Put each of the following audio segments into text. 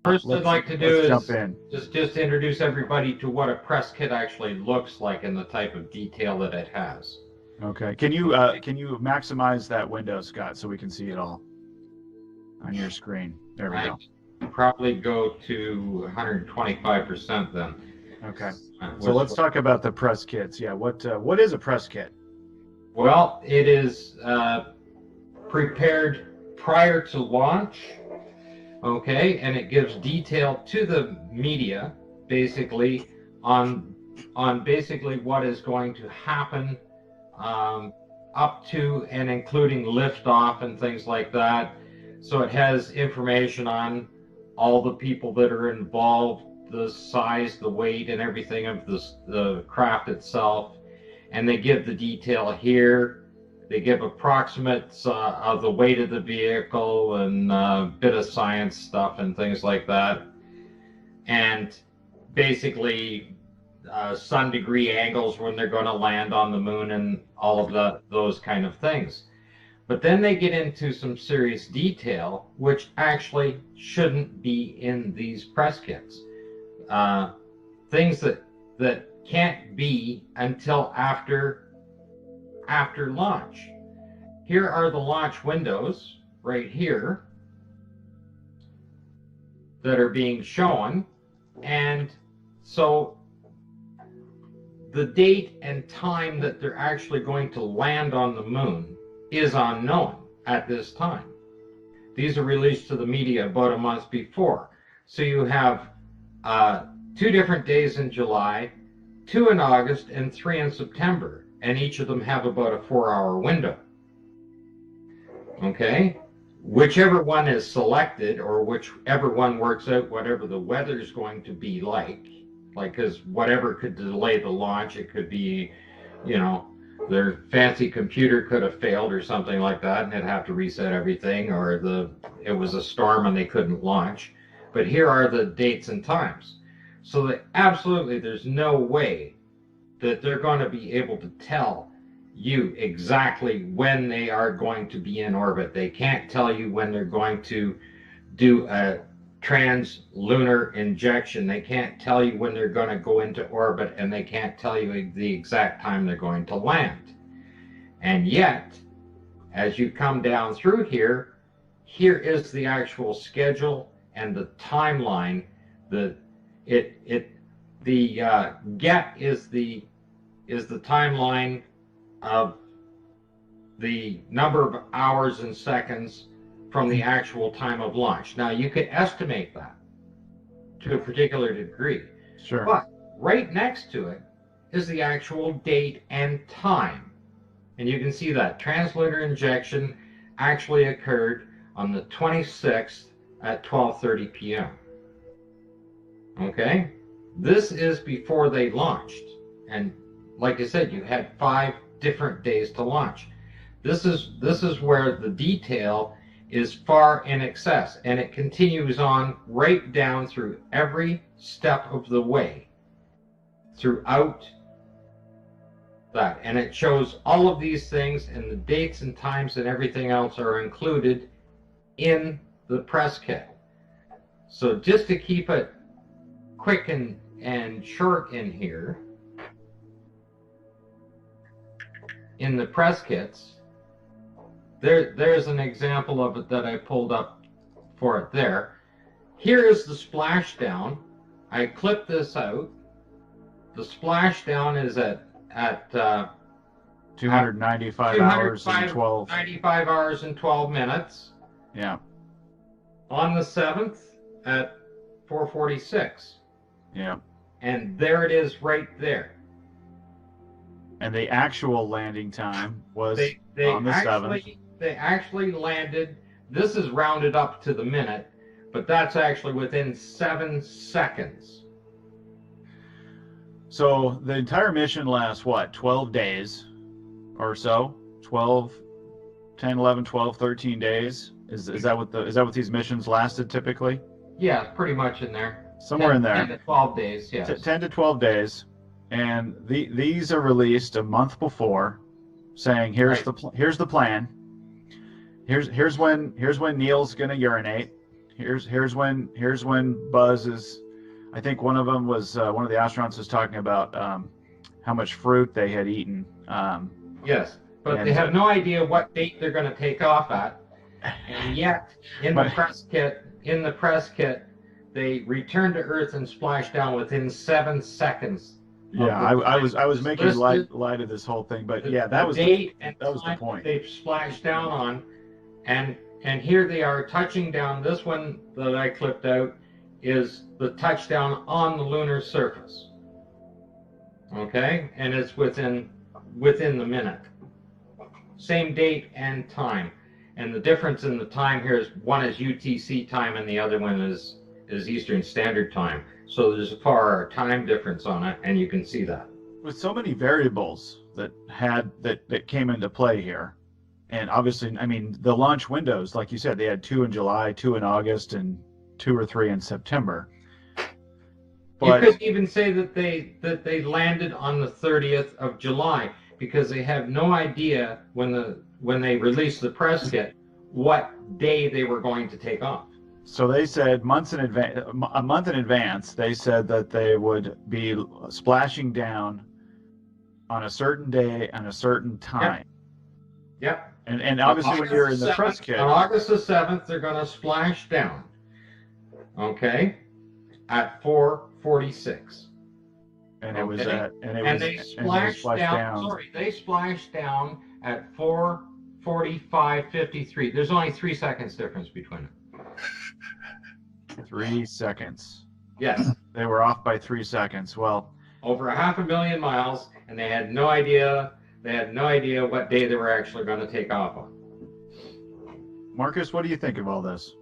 First, I'd like to do jump is in. just introduce everybody to what a press kit actually looks like and the type of detail that it has. Okay. Can you maximize that window, Scott, so we can see it all on your screen? There we I go. probably go to 125% then. Okay. So let's talk about the press kits. Yeah. What is a press kit? Well, it is prepared prior to launch, okay, and it gives detail to the media, basically on basically what is going to happen up to and including liftoff and things like that. So it has information on all the people that are involved, the size, the weight, and everything of the craft itself. And they give the detail here. They give approximates of the weight of the vehicle and a bit of science stuff and things like that. And basically sun degree angles when they're going to land on the moon and all of those kind of things. But then they get into some serious detail, which actually shouldn't be in these press kits. Things that can't be until after launch. Here are the launch windows right here that are being shown, and so the date and time that they're actually going to land on the moon is unknown at this time. These are released to the media about a month before. So you have 2 different days in July, 2 in August, and 3 in September, and each of them have about a 4-hour window. Okay? Whichever one is selected, or whichever one works out whatever the weather is going to be like, because whatever could delay the launch, it could be, their fancy computer could have failed or something like that, and they'd have to reset everything, or it was a storm and they couldn't launch. But here are the dates and times. So that absolutely there's no way that they're going to be able to tell you exactly when they are going to be in orbit. They can't tell you when they're going to do a trans-lunar injection. They can't tell you when they're going to go into orbit, and they can't tell you the exact time they're going to land. And yet, as you come down through here is the actual schedule and the timeline. The get is the timeline of the number of hours and seconds from the actual time of launch. Now, you could estimate that to a particular degree. Sure. But right next to it is the actual date and time. And you can see that translunar injection actually occurred on the 26th at 12:30 p.m. Okay? This is before they launched. And like I said, you had 5 different days to launch. This is where the detail is far in excess, and it continues on right down through every step of the way throughout that. And it shows all of these things, and the dates and times and everything else are included in the press kit. So just to keep it quick and short in here, in the press kits, there's an example of it that I pulled up for it there. Here is the splashdown. I clipped this out. The splashdown is at 295 hours and 12. 95 hours and 12 minutes. Yeah. On the 7th at 4:46. Yeah. And there it is right there. And the actual landing time was on the 7th. They actually landed, this is rounded up to the minute, but that's actually within 7 seconds. So the entire mission lasts, 12 days or so? 12, 10, 11, 12, 13 days? Is that what these missions lasted typically? Yeah, pretty much in there. Somewhere in there. 10 to 12 days, yes. 10 to 12 days. And these are released a month before, saying here's the plan. Here's when Neil's gonna urinate. here's when Buzz is. I think one of them was one of the astronauts was talking about how much fruit they had eaten. Yes, but they have no idea what date they're going to take off at, and yet in the press kit, they return to Earth and splash down within 7 seconds. Yeah, I was making light of this whole thing, but yeah, that was the point. They've splashed down on, and here they are touching down. This one that I clipped out is the touchdown on the lunar surface. Okay, and it's within the minute. Same date and time, and the difference in the time here is one is UTC time and the other one is Eastern Standard Time. So there's a far time difference on it, and you can see that. With so many variables that came into play here, and obviously, I mean, the launch windows, like you said, they had 2 in July, 2 in August, and 2 or 3 in September. But you could even say that they landed on the 30th of July because they have no idea when they released the press kit what day they were going to take off. So they said a month in advance, they said that they would be splashing down on a certain day and a certain time. Yep. And obviously when you're in the press kit. On August the 7th, they're going to splash down. Okay? At 4:46. And it was at they splashed down. Sorry, they splashed down at 4:45:53. There's only 3 seconds difference between it. 3 seconds. Yes. They were off by 3 seconds. Well, over 500,000 miles, and they had no idea. They had no idea what day they were actually going to take off on. Marcus, what do you think of all this?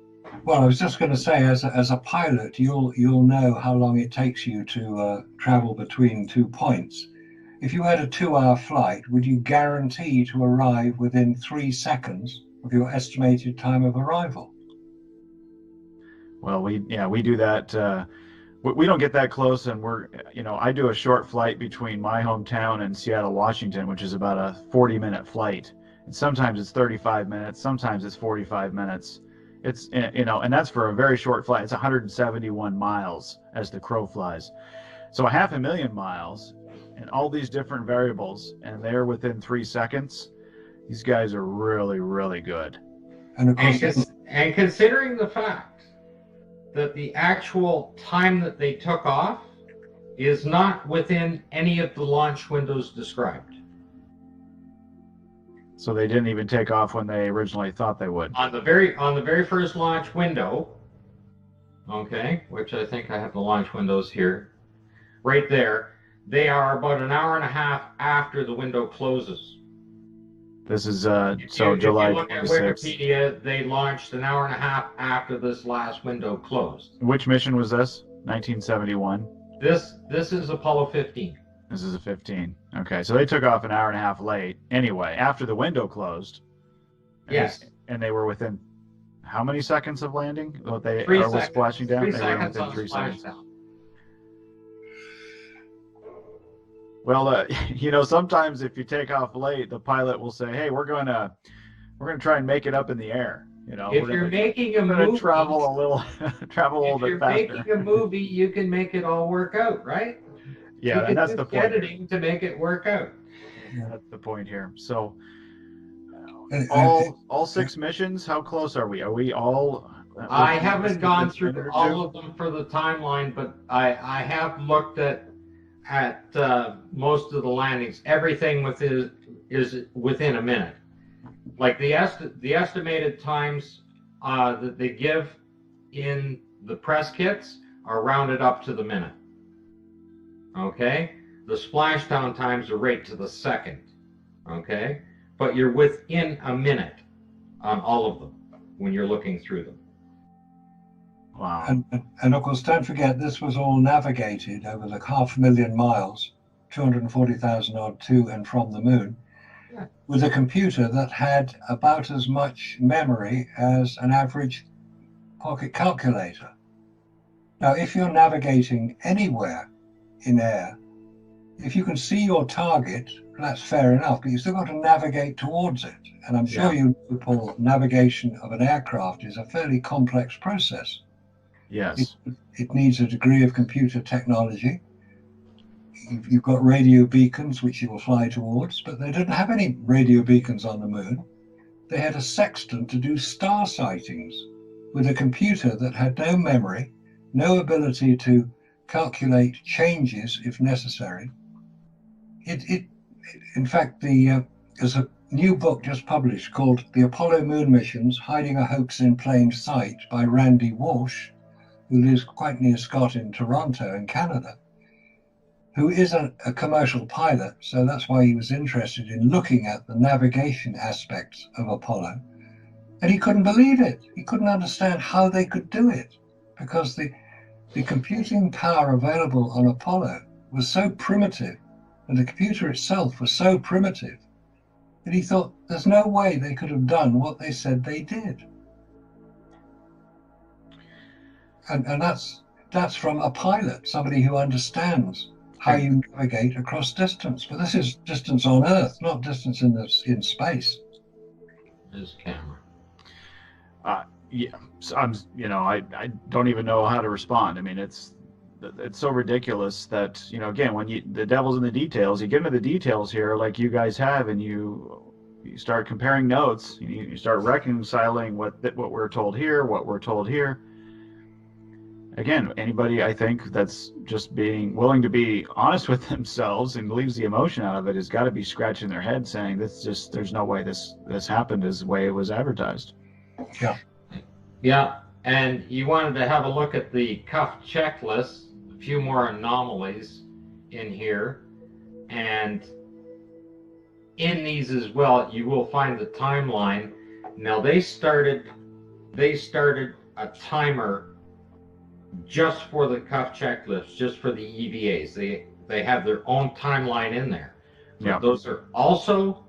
Well, I was just going to say, as a pilot, you'll know how long it takes you to travel between 2 points. If you had a 2-hour flight, would you guarantee to arrive within 3 seconds of your estimated time of arrival? Well, we do that. We don't get that close, and I do a short flight between my hometown and Seattle, Washington, which is about a 40-minute flight. And sometimes it's 35 minutes, sometimes it's 45 minutes. It's, and that's for a very short flight. It's 171 miles as the crow flies. So 500,000 miles and all these different variables, and they're within 3 seconds. These guys are really, really good. And of course, and considering the fact that the actual time that they took off is not within any of the launch windows described. So they didn't even take off when they originally thought they would. On the very first launch window, okay, which I think I have the launch windows here, right there, they are about an hour and a half after the window closes. This is July 26th. If you look at 26th. Wikipedia, they launched an hour and a half after this last window closed. Which mission was this? 1971? This is Apollo 15. This is a 15. Okay, so they took off an hour and a half late. Anyway, after the window closed. Yes. And they were within how many seconds of landing? Well, they 3 were seconds. splashing down. 3 they were seconds within on 3 splash seconds. down. Well, sometimes if you take off late, the pilot will say, "Hey, we're going to try and make it up in the air." If you're making a movie, travel a little bit faster. If you're making a movie, you can make it all work out, right? Yeah, and that's the point. Editing to make it work out. That's the point here. So, all 6 missions. How close are we? Are we all? I haven't gone through all of them for the timeline, but I have looked at most of the landings. Everything is within a minute. Like the estimated times that they give in the press kits are rounded up to the minute. Okay, the splashdown times are right to the second. Okay, but you're within a minute on all of them when you're looking through them. Wow. And of course, don't forget, this was all navigated over the 500,000 miles, 240,000 odd to and from the moon, with a computer that had about as much memory as an average pocket calculator. Now, if you're navigating anywhere in air, if you can see your target, that's fair enough, but you've still got to navigate towards it. And I'm sure you know, Paul, navigation of an aircraft is a fairly complex process. Yes. It needs a degree of computer technology. You've got radio beacons which you will fly towards, but they didn't have any radio beacons on the moon. They had a sextant to do star sightings with a computer that had no memory, no ability to calculate changes if necessary. In fact, there's a new book just published called The Apollo Moon Missions, Hiding a Hoax in Plain Sight by Randy Walsh, who lives quite near Scott in Toronto in Canada, who is a commercial pilot. So that's why he was interested in looking at the navigation aspects of Apollo. And he couldn't believe it. He couldn't understand how they could do it, because the computing power available on Apollo was so primitive, and the computer itself was so primitive, that he thought there's no way they could have done what they said they did. And that's from a pilot, somebody who understands how you navigate across distance. But this is distance on Earth, not distance in space. This camera. Yeah, so I don't even know how to respond. I mean, it's so ridiculous that, again, when the devil's in the details, you get into the details here like you guys have, and you start comparing notes, you start reconciling what we're told here, what we're told here. Again, anybody, I think, that's just being willing to be honest with themselves and leaves the emotion out of it has got to be scratching their head saying, there's no way this happened as the way it was advertised. Yeah, and you wanted to have a look at the cuff checklist, a few more anomalies in here, and in these as well, you will find the timeline. Now they started a timer just for the cuff checklist, just for the EVAs. They have their own timeline in there. But those are also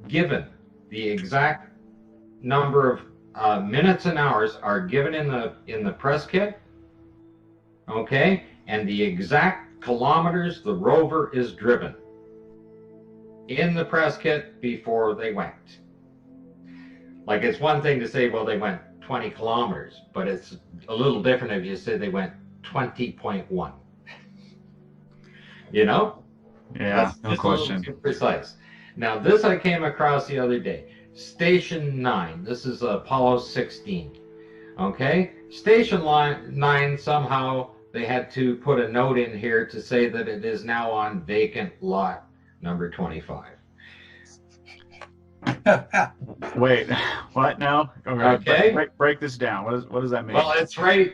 given. The exact number of minutes and hours are given in the press kit. Okay, and the exact kilometers the rover is driven in the press kit before they went. Like, it's one thing to say, well, they went 20 kilometers, but it's a little different if you say they went 20.1. Yeah, that's no question. A little too precise. Now, this I came across the other day. Station 9. This is Apollo 16. Okay? Station 9, somehow they had to put a note in here to say that it is now on vacant lot number 25. Wait, what now? Okay. Break this down. What does that mean? Well, it's right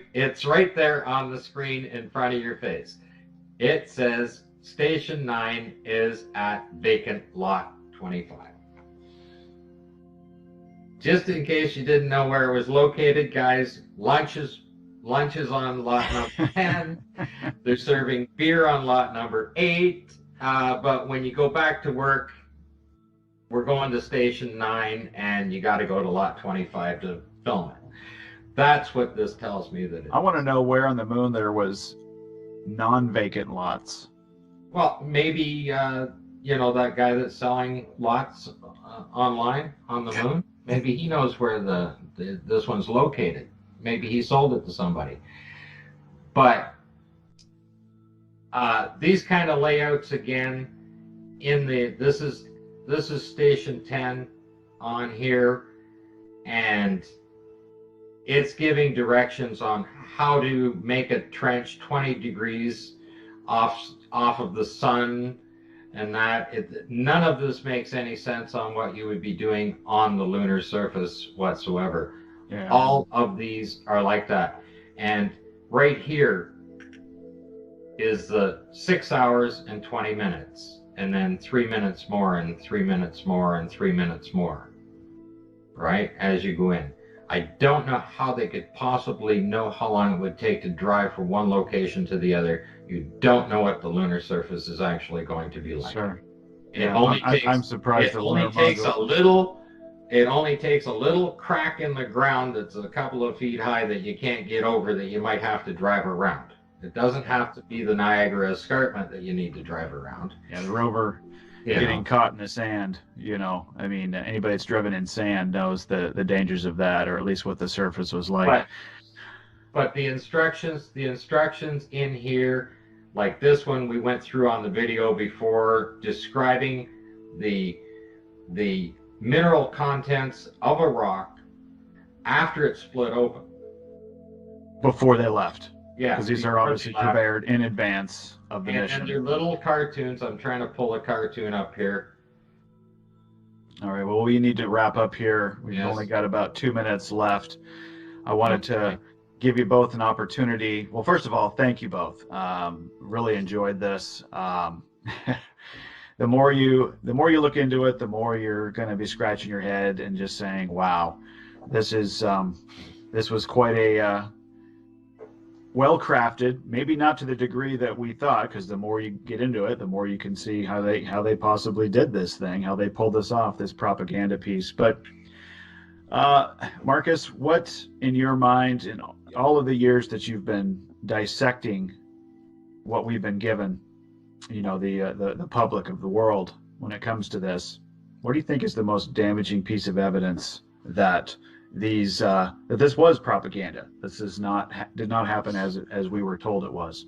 there on the screen in front of your face. It says Station 9 is at vacant lot 25. Just in case you didn't know where it was located, guys, lunch is on lot number 10. They're serving beer on lot number 8. But when you go back to work, we're going to Station 9, and you got to go to lot 25 to film it. That's what this tells me that it is. I want to know where on the moon there was non-vacant lots. Well, maybe, that guy that's selling lots online on the moon, maybe he knows where this one's located. Maybe he sold it to somebody. But these kind of layouts, again, this is Station 10 on here, and it's giving directions on how to make a trench 20 degrees off of the sun, and none of this makes any sense on what you would be doing on the lunar surface whatsoever. Yeah. All of these are like that. And right here is the 6 hours and 20 minutes. And then 3 minutes more, and 3 minutes more, and 3 minutes more, right, as you go in. I don't know how they could possibly know how long it would take to drive from one location to the other. You don't know what the lunar surface is actually going to be like. Sure. I'm surprised. It only takes a little crack in the ground that's a couple of feet high that you can't get over, that you might have to drive around. It doesn't have to be the Niagara Escarpment that you need to drive around. Yeah, the rover You getting know. caught in the sand, I mean, anybody that's driven in sand knows the dangers of that, or at least what the surface was like. But the instructions in here, like this one we went through on the video before, describing the mineral contents of a rock after it's split open. Before they left. Yeah, Because these are obviously prepared in advance of the mission. And they're little cartoons. I'm trying to pull a cartoon up here. All right, well, we need to wrap up here. We've only got about 2 minutes left. I wanted to give you both an opportunity. Well, first of all, thank you both. Really enjoyed this. The more you look into it, the more you're going to be scratching your head and just saying, "Wow, this was quite a well crafted. Maybe not to the degree that we thought, because the more you get into it, the more you can see how they possibly did this thing, how they pulled this off, this propaganda piece." But Marcus, what in your mind, in all of the years that you've been dissecting what we've been given, the public of the world, when it comes to this, what do you think is the most damaging piece of evidence that that this was propaganda? This did not happen as we were told it was.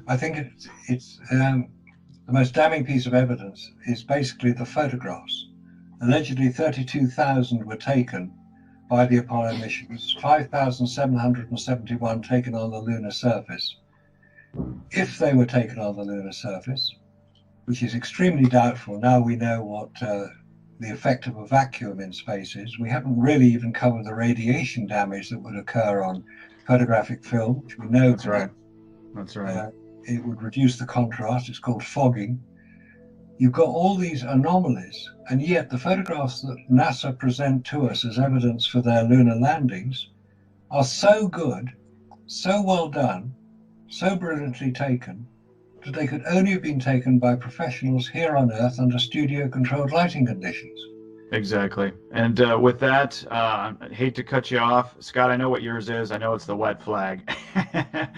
I think it's the most damning piece of evidence is basically the photographs. Allegedly 32,000 were taken by the Apollo missions, 5,771 taken on the lunar surface. If they were taken on the lunar surface, which is extremely doubtful, now we know what the effect of a vacuum in space is. We haven't really even covered the radiation damage that would occur on photographic film, which we know. That's right. That's right. It would reduce the contrast. It's called fogging. You've got all these anomalies, and yet the photographs that NASA present to us as evidence for their lunar landings are so good, so well done, so brilliantly taken, that they could only have been taken by professionals here on Earth under studio-controlled lighting conditions. Exactly. And with that, I hate to cut you off. Scott, I know what yours is. I know it's the wet flag.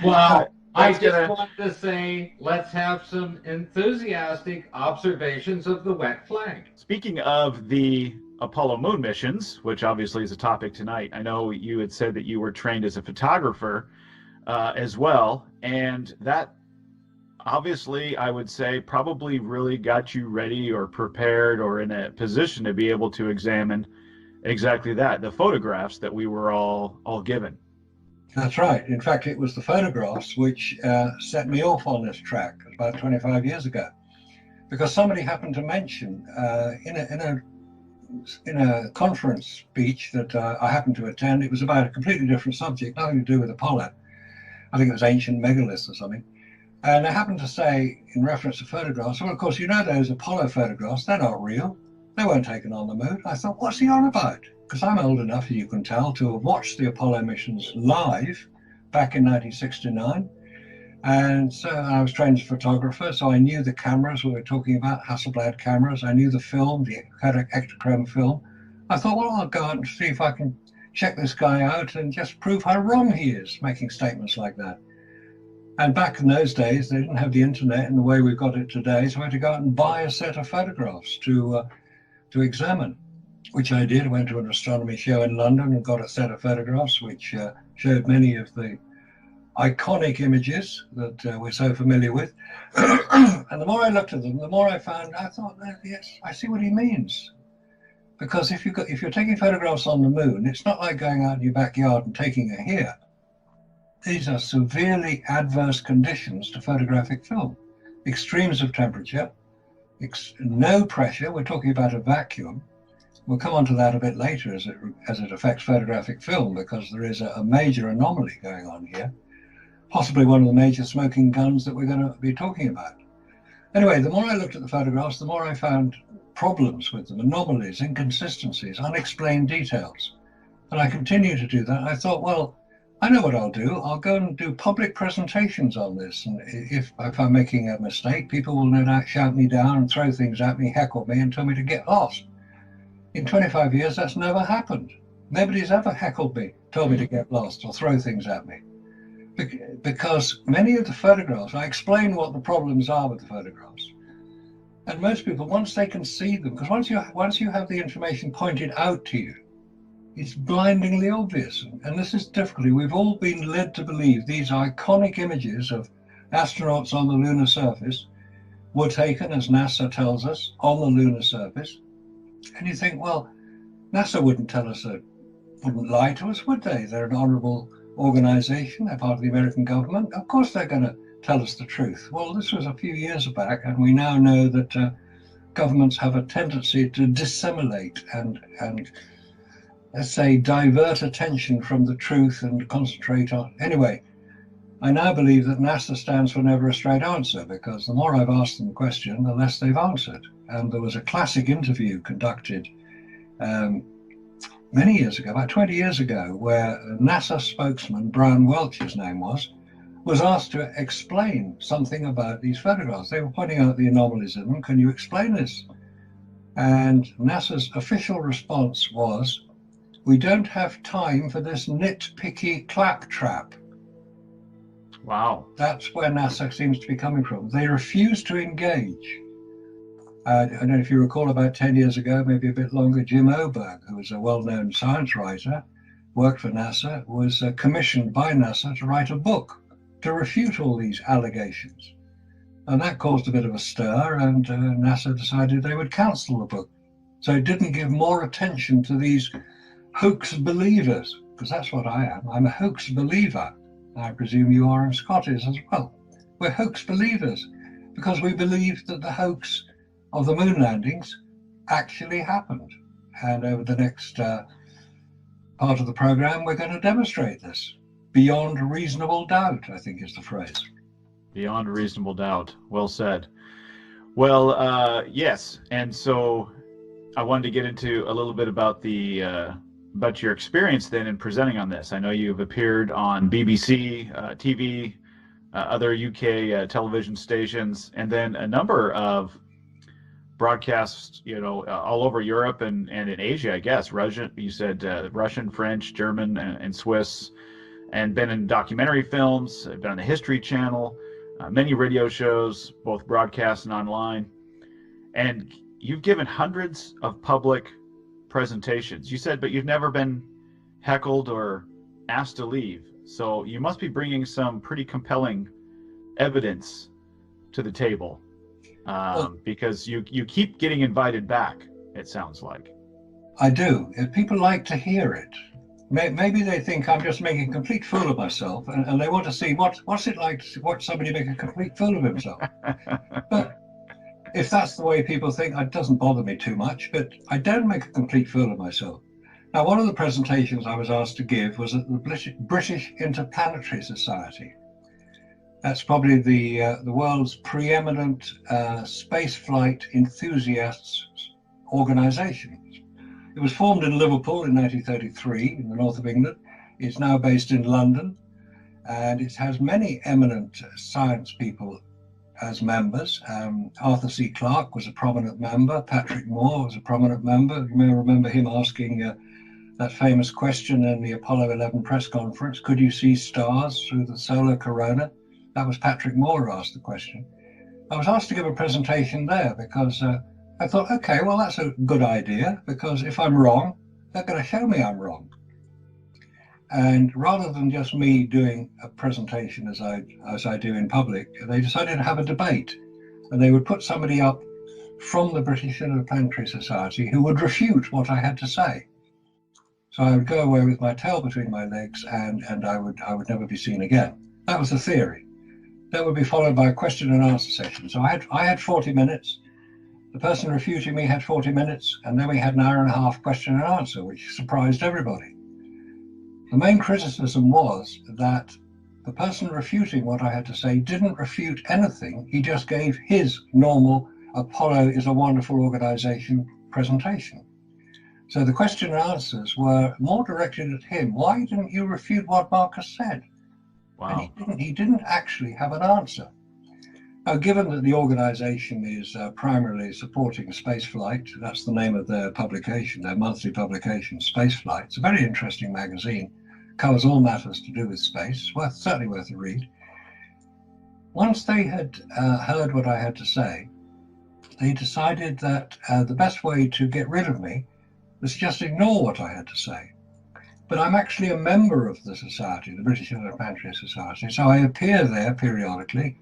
Well, I just want to say, let's have some enthusiastic observations of the wet flag. Speaking of the Apollo moon missions, which obviously is a topic tonight, I know you had said that you were trained as a photographer as well, and that obviously, I would say, probably really got you ready or prepared or in a position to be able to examine exactly that, the photographs that we were all given. That's right. In fact, it was the photographs which set me off on this track about 25 years ago, because somebody happened to mention in a conference speech that I happened to attend. It was about a completely different subject, nothing to do with Apollo. I think it was ancient megaliths or something. And I happened to say, in reference to photographs, well, of course, you know those Apollo photographs, they're not real. They weren't taken on the moon. I thought, what's he on about? Because I'm old enough, as you can tell, to have watched the Apollo missions live back in 1969. And so I was trained as a photographer, so I knew the cameras we were talking about, Hasselblad cameras. I knew the film, the Ektachrome film. I thought, well, I'll go out and see if I can check this guy out and just prove how wrong he is, making statements like that. And back in those days, they didn't have the internet in the way we've got it today, so I had to go out and buy a set of photographs to examine, which I did. I went to an astronomy show in London and got a set of photographs which showed many of the iconic images that we're so familiar with. And the more I looked at them, the more I thought, yes, I see what he means. Because if you're taking photographs on the moon, it's not like going out in your backyard and taking it here. These are severely adverse conditions to photographic film. Extremes of temperature, no pressure. We're talking about a vacuum. We'll come on to that a bit later as it affects photographic film, because there is a major anomaly going on here, possibly one of the major smoking guns that we're going to be talking about. Anyway, the more I looked at the photographs, the more I found problems with them, anomalies, inconsistencies, unexplained details. And I continue to do that. I thought, well, I know what I'll do. I'll go and do public presentations on this. And if I'm making a mistake, people will no doubt shout me down and throw things at me, heckle me, and tell me to get lost. In 25 years, that's never happened. Nobody's ever heckled me, told me to get lost, or throw things at me. Because many of the photographs, I explain what the problems are with the photographs. And most people, once they can see them, because once you have the information pointed out to you, it's blindingly obvious. And this is difficulty. We've all been led to believe these iconic images of astronauts on the lunar surface were taken, as NASA tells us, on the lunar surface. And you think, well, NASA wouldn't tell us that, wouldn't lie to us, would they? They're an honorable organization, they're part of the American government. Of course they're going to tell us the truth. Well, this was a few years back, and we now know that governments have a tendency to dissimulate and let's say divert attention from the truth and concentrate on. Anyway, I now believe that NASA stands for never a straight answer, because the more I've asked them a question, the less they've answered. And there was a classic interview conducted many years ago, about 20 years ago, where a NASA spokesman, Brian Welch, his name was asked to explain something about these photographs. They were pointing out the anomalies in them. Can you explain this? And NASA's official response was, we don't have time for this nitpicky claptrap. Wow. That's where NASA seems to be coming from. They refuse to engage. I don't know if you recall, about 10 years ago, maybe a bit longer, Jim Oberg, who was a well-known science writer, worked for NASA, was commissioned by NASA to write a book to refute all these allegations. And that caused a bit of a stir, and NASA decided they would cancel the book. So it didn't give more attention to these hoax believers, because that's what I am. I'm a hoax believer. I presume you are, and Scott is as well. We're hoax believers because we believe that the hoax of the moon landings actually happened. And over the next part of the program, we're going to demonstrate this. Beyond reasonable doubt, I think is the phrase. Beyond reasonable doubt. Well said. Well, yes. And so I wanted to get into a little bit about about your experience then in presenting on this. I know you've appeared on BBC, TV, other UK television stations, and then a number of broadcasts, all over Europe and in Asia, I guess. Russian, you said Russian, French, German, and Swiss, and been in documentary films, been on the History Channel, many radio shows, both broadcast and online. And you've given hundreds of public presentations. You said, but you've never been heckled or asked to leave. So you must be bringing some pretty compelling evidence to the table, because you keep getting invited back, it sounds like. I do. If people like to hear it. Maybe they think I'm just making a complete fool of myself, and they want to see what's it like to watch somebody make a complete fool of himself. But if that's the way people think, it doesn't bother me too much, but I don't make a complete fool of myself. Now, one of the presentations I was asked to give was at the British Interplanetary Society. That's probably the world's preeminent spaceflight enthusiasts organization. It was formed in Liverpool in 1933 in the north of England. It's now based in London, and it has many eminent science people as members. Arthur C. Clarke was a prominent member. Patrick Moore was a prominent member. You may remember him asking that famous question in the Apollo 11 press conference, could you see stars through the solar corona? That was Patrick Moore who asked the question. I was asked to give a presentation there because I thought, okay, well, that's a good idea, because if I'm wrong, they're going to show me I'm wrong. And rather than just me doing a presentation as I do in public, they decided to have a debate, and they would put somebody up from the British Interplanetary Society who would refute what I had to say. So I would go away with my tail between my legs, and I would never be seen again. That was the theory. That would be followed by a question and answer session. So I had 40 minutes. The person refuting me had 40 minutes, and then we had an hour and a half question and answer, which surprised everybody. The main criticism was that the person refuting what I had to say didn't refute anything. He just gave his normal Apollo is a wonderful organization presentation. So the question and answers were more directed at him. Why didn't you refute what Marcus said? Wow. And he didn't actually have an answer. Now, given that the organization is primarily supporting spaceflight, that's the name of their publication, their monthly publication, Spaceflight. It's a very interesting magazine, covers all matters to do with space. Certainly worth a read. Once they had heard what I had to say, they decided that the best way to get rid of me was just ignore what I had to say. But I'm actually a member of the society, the British Interplanetary Society, so I appear there periodically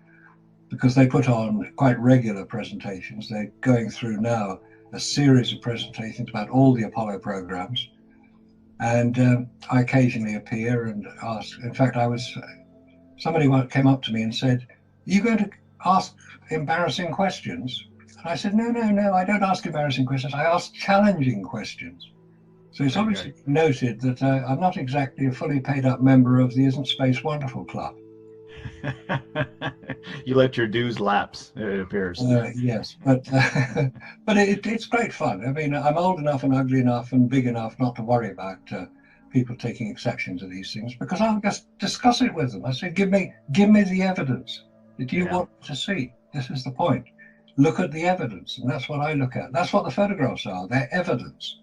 because they put on quite regular presentations. They're going through now a series of presentations about all the Apollo programs. And I occasionally appear and ask. In fact, somebody came up to me and said, "Are you going to ask embarrassing questions?" And I said, no, I don't ask embarrassing questions. I ask challenging questions. So it's obviously noted that I'm not exactly a fully paid up member of the Isn't Space Wonderful Club. You let your dues lapse, it appears. Yes, but it's great fun. I mean, I'm old enough and ugly enough and big enough not to worry about people taking exception to these things, because I'll just discuss it with them. I say, give me the evidence that you want to see. This is the point. Look at the evidence, and that's what I look at. That's what the photographs are. They're evidence,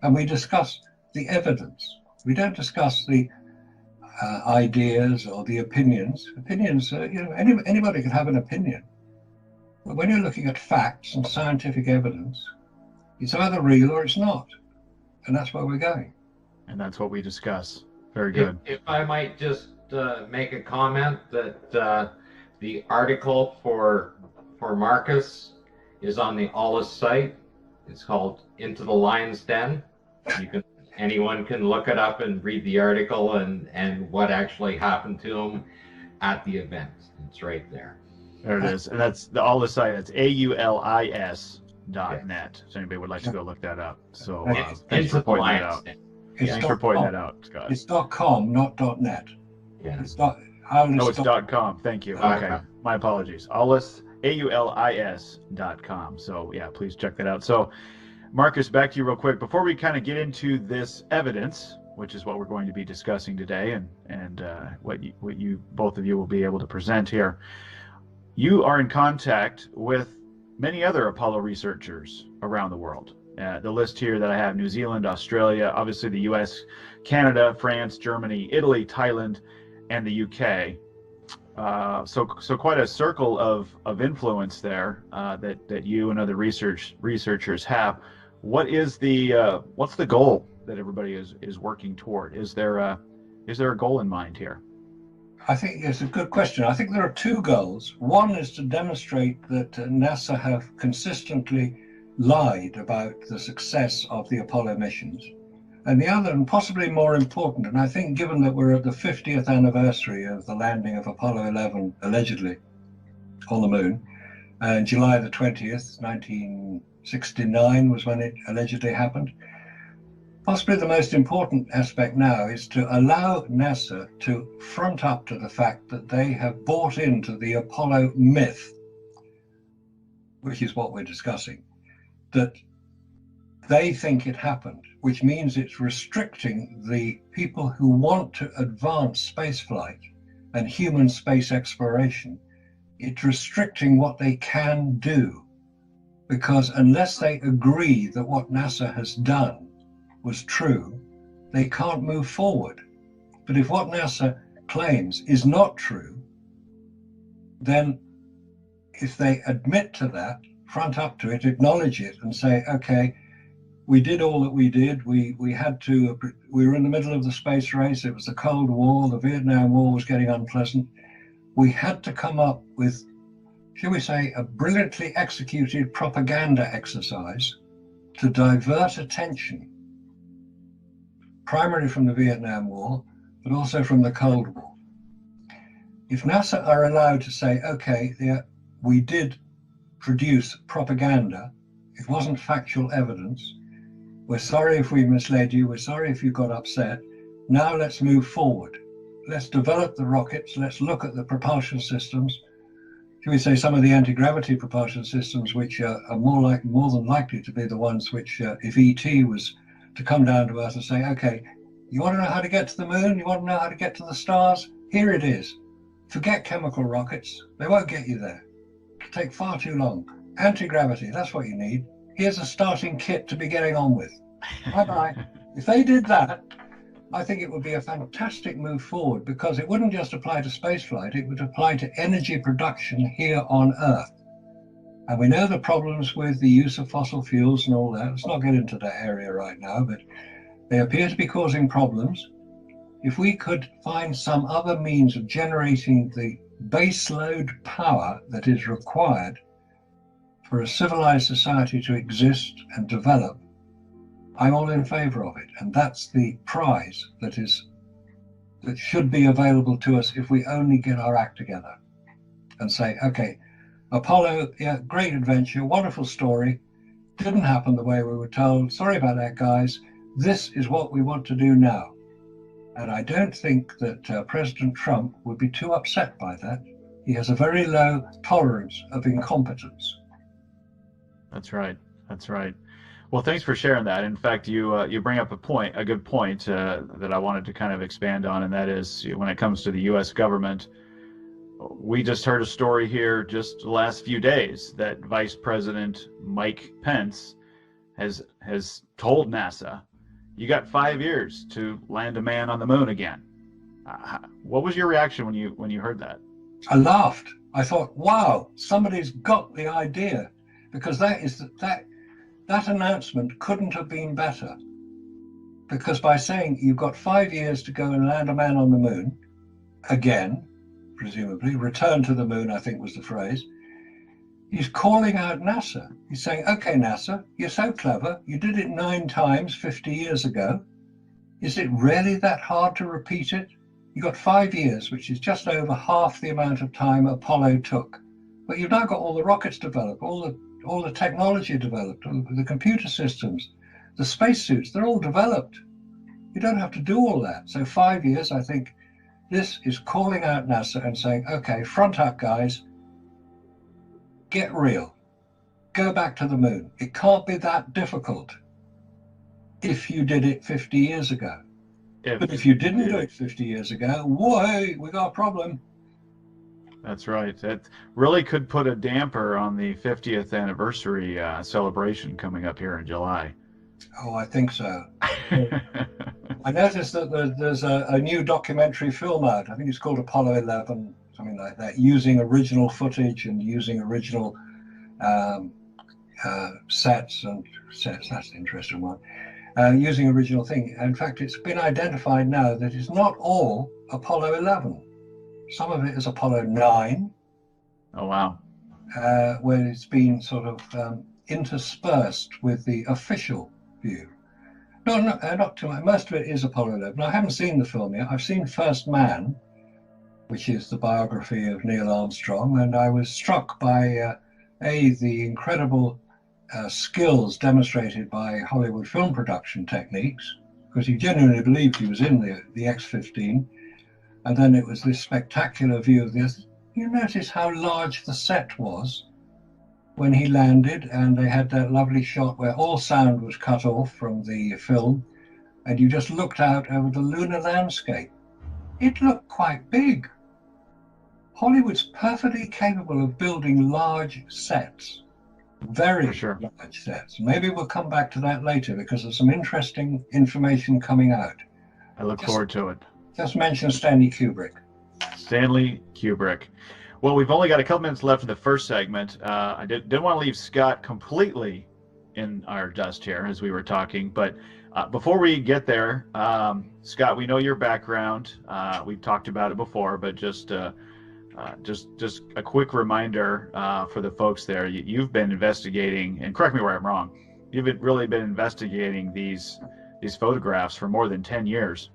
and we discuss the evidence. We don't discuss the ideas or the opinions. Opinions, anybody can have an opinion. But when you're looking at facts and scientific evidence, it's either real or it's not. And that's where we're going. And that's what we discuss. Very good. If I might just make a comment that the article for Marcus is on the Ollis site. It's called Into the Lion's Den. Anyone can look it up and read the article and what actually happened to him at the event. It's right there. There it is. And that's the Ollis site. It's AULIS.net. So anybody would like to go look that up. So thanks for pointing that out. Thanks for pointing that out, Scott. It's .com, not .net. Yeah. It's .com. Thank you. Okay. My apologies. Ollis, AULIS.com. So yeah, please check that out. So Marcus, back to you real quick. Before we kind of get into this evidence, which is what we're going to be discussing today and what you both of you will be able to present here. You are in contact with many other Apollo researchers around the world. The list here that I have: New Zealand, Australia, obviously the US, Canada, France, Germany, Italy, Thailand, and the UK. So quite a circle of influence there that you and other researchers have. What's the goal that everybody is working toward? Is there a goal in mind here? I think it's a good question. I think there are two goals. One is to demonstrate that NASA have consistently lied about the success of the Apollo missions. And the other, and possibly more important, and I think given that we're at the 50th anniversary of the landing of Apollo 11, allegedly, on the moon, and July the 20th, 1969 was when it allegedly happened. Possibly the most important aspect now is to allow NASA to front up to the fact that they have bought into the Apollo myth, which is what we're discussing, that they think it happened, which means it's restricting the people who want to advance spaceflight and human space exploration. It's restricting what they can do, because unless they agree that what NASA has done was true, they can't move forward. But if what NASA claims is not true, then if they admit to that, front up to it, acknowledge it, and say, okay, we did all that we did. We were in the middle of the space race. It was the Cold War. The Vietnam War was getting unpleasant. We had to come up with, shall we say, a brilliantly executed propaganda exercise to divert attention, primarily from the Vietnam War, but also from the Cold War. If NASA are allowed to say, okay, we did produce propaganda, it wasn't factual evidence, we're sorry if we misled you, we're sorry if you got upset, now let's move forward. Let's develop the rockets, let's look at the propulsion systems, shall we say some of the anti-gravity propulsion systems, which are more than likely to be the ones which, if ET was to come down to Earth and say, okay, you want to know how to get to the moon? You want to know how to get to the stars? Here it is. Forget chemical rockets. They won't get you there. It'll take far too long. Anti-gravity, that's what you need. Here's a starting kit to be getting on with. Bye-bye. If they did that, I think it would be a fantastic move forward, because it wouldn't just apply to spaceflight, it would apply to energy production here on Earth. And we know the problems with the use of fossil fuels and all that. Let's not get into that area right now, but they appear to be causing problems. If we could find some other means of generating the baseload power that is required for a civilized society to exist and develop, I'm all in favor of it. And that's the prize that should be available to us if we only get our act together and say, okay, Apollo, yeah, great adventure, wonderful story, didn't happen the way we were told. Sorry about that, guys. This is what we want to do now. And I don't think that President Trump would be too upset by that. He has a very low tolerance of incompetence. That's right. That's right. Well, thanks for sharing that. In fact, you bring up a good point that I wanted to kind of expand on, and that is when it comes to the U.S. government. We just heard a story here just the last few days that Vice President Mike Pence has told NASA, you got 5 years to land a man on the moon again. What was your reaction when you heard that? I laughed. I thought, wow, somebody's got the idea, because that announcement couldn't have been better. Because by saying you've got 5 years to go and land a man on the moon again, presumably return to the moon, I think was the phrase, he's calling out NASA. He's saying, okay, NASA, you're so clever. You did it 9 times 50 years ago. Is it really that hard to repeat it? You got 5 years, which is just over half the amount of time Apollo took. But you've now got all the rockets developed, all the technology developed, the computer systems, the spacesuits, they're all developed. You don't have to do all that. So 5 years, I think this is calling out NASA and saying, okay, front up, guys. Get real. Go back to the moon. It can't be that difficult if you did it 50 years ago. But if you didn't do it 50 years ago, whoa, we got a problem. That's right. It really could put a damper on the 50th anniversary celebration coming up here in July. Oh, I think so. I noticed that there's a new documentary film out. I think it's called Apollo 11, something like that, using original footage and using original sets. That's an interesting one. Using original thing. In fact, it's been identified now that it's not all Apollo 11. Some of it is Apollo 9. Oh, wow. Where it's been sort of interspersed with the official view. No, not too much. Most of it is Apollo 11. I haven't seen the film yet. I've seen First Man, which is the biography of Neil Armstrong, and I was struck by the incredible skills demonstrated by Hollywood film production techniques, because he genuinely believed he was in the X-15, and then it was this spectacular view of this. You notice how large the set was when he landed, and they had that lovely shot where all sound was cut off from the film, and you just looked out over the lunar landscape. It looked quite big. Hollywood's perfectly capable of building large sets, very large sets. Maybe we'll come back to that later, because there's some interesting information coming out. I look forward to it. Just mention Stanley Kubrick. Stanley Kubrick. Well, we've only got a couple minutes left in the first segment. I didn't want to leave Scott completely in our dust here as we were talking, but before we get there, Scott, we know your background. We've talked about it before, but just a quick reminder for the folks there. You've been investigating, and correct me where I'm wrong, you've really been investigating these photographs for more than 10 years.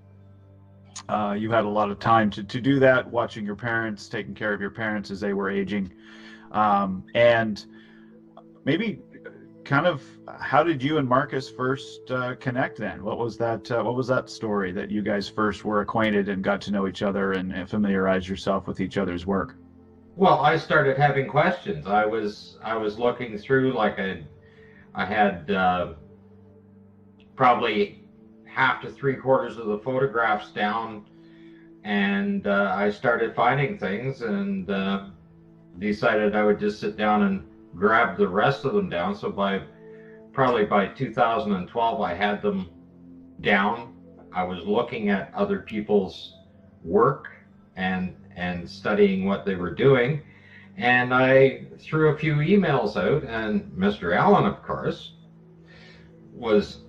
You had a lot of time to do that, watching your parents, taking care of your parents as they were aging. And maybe kind of how did you and Marcus first connect then? What was that story that you guys first were acquainted and got to know each other and familiarize yourself with each other's work? Well, I started having questions. I was looking through, like I had probably half to 3/4 of the photographs down, and I started finding things, and decided I would just sit down and grab the rest of them down. So probably by 2012 I had them down. I was looking at other people's work and studying what they were doing, and I threw a few emails out, and Mr. Allen, of course, was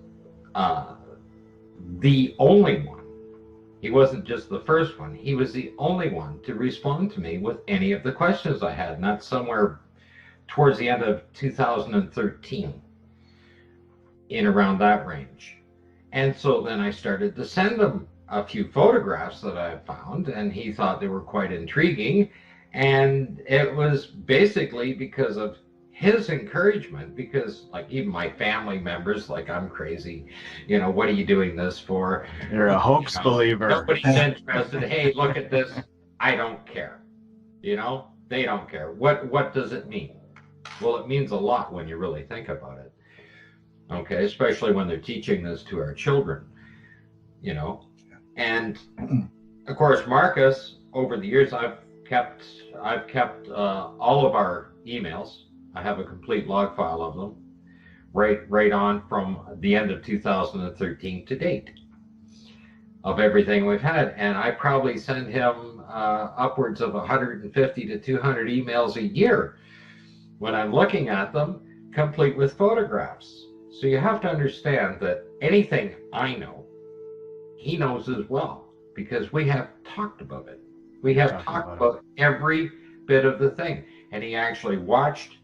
the only one. He wasn't just the first one. He was the only one to respond to me with any of the questions I had. And that's somewhere towards the end of 2013, in around that range. And so then I started to send him a few photographs that I found, and he thought they were quite intriguing. And it was basically because of his encouragement, because like even my family members, like, I'm crazy, what are you doing this for? You're a hoax believer. Nobody's interested. Hey, look at this. I don't care. They don't care. What does it mean? Well, it means a lot when you really think about it. Okay, especially when they're teaching this to our children, And of course, Marcus, over the years, I've kept all of our emails. I have a complete log file of them, right on from the end of 2013 to date, of everything we've had. And I probably send him upwards of 150 to 200 emails a year when I'm looking at them, complete with photographs. So you have to understand that anything I know, he knows as well, because we have talked about it. We have talked about every bit of the thing. And he actually watched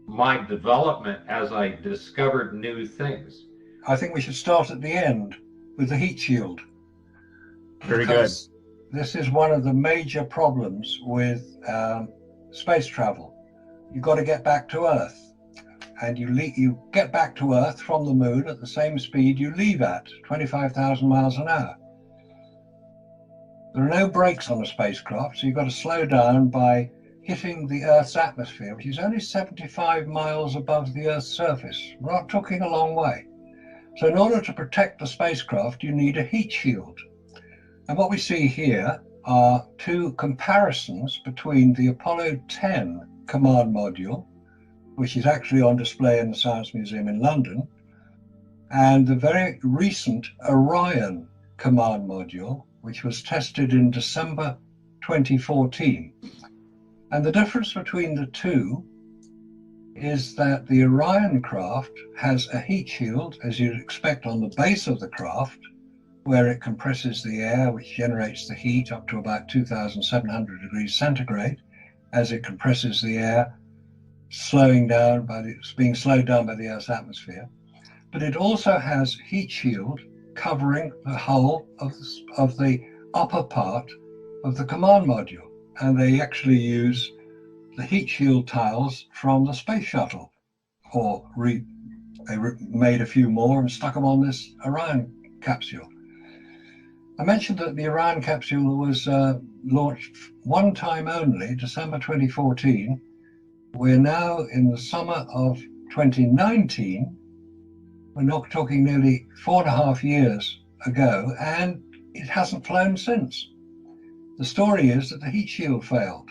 my development as I discovered new things. I think we should start at the end with the heat shield. Very good. This is one of the major problems with space travel. You've got to get back to Earth, and you get back to Earth from the moon at the same speed you leave at, 25,000 miles an hour. There are no brakes on a spacecraft, so you've got to slow down by hitting the Earth's atmosphere, which is only 75 miles above the Earth's surface. We're not talking a long way. So in order to protect the spacecraft, you need a heat shield. And what we see here are two comparisons between the Apollo 10 command module, which is actually on display in the Science Museum in London, and the very recent Orion command module, which was tested in December 2014. And the difference between the two is that the Orion craft has a heat shield, as you'd expect, on the base of the craft, where it compresses the air, which generates the heat up to about 2,700 degrees centigrade, as it compresses the air, being slowed down by the Earth's atmosphere. But it also has heat shield covering the whole of the upper part of the command module. And they actually use the heat shield tiles from the space shuttle, or they made a few more and stuck them on this Orion capsule. I mentioned that the Orion capsule was launched one time only, December 2014. We're now in the summer of 2019. We're not talking nearly 4.5 years ago, and it hasn't flown since. The story is that the heat shield failed,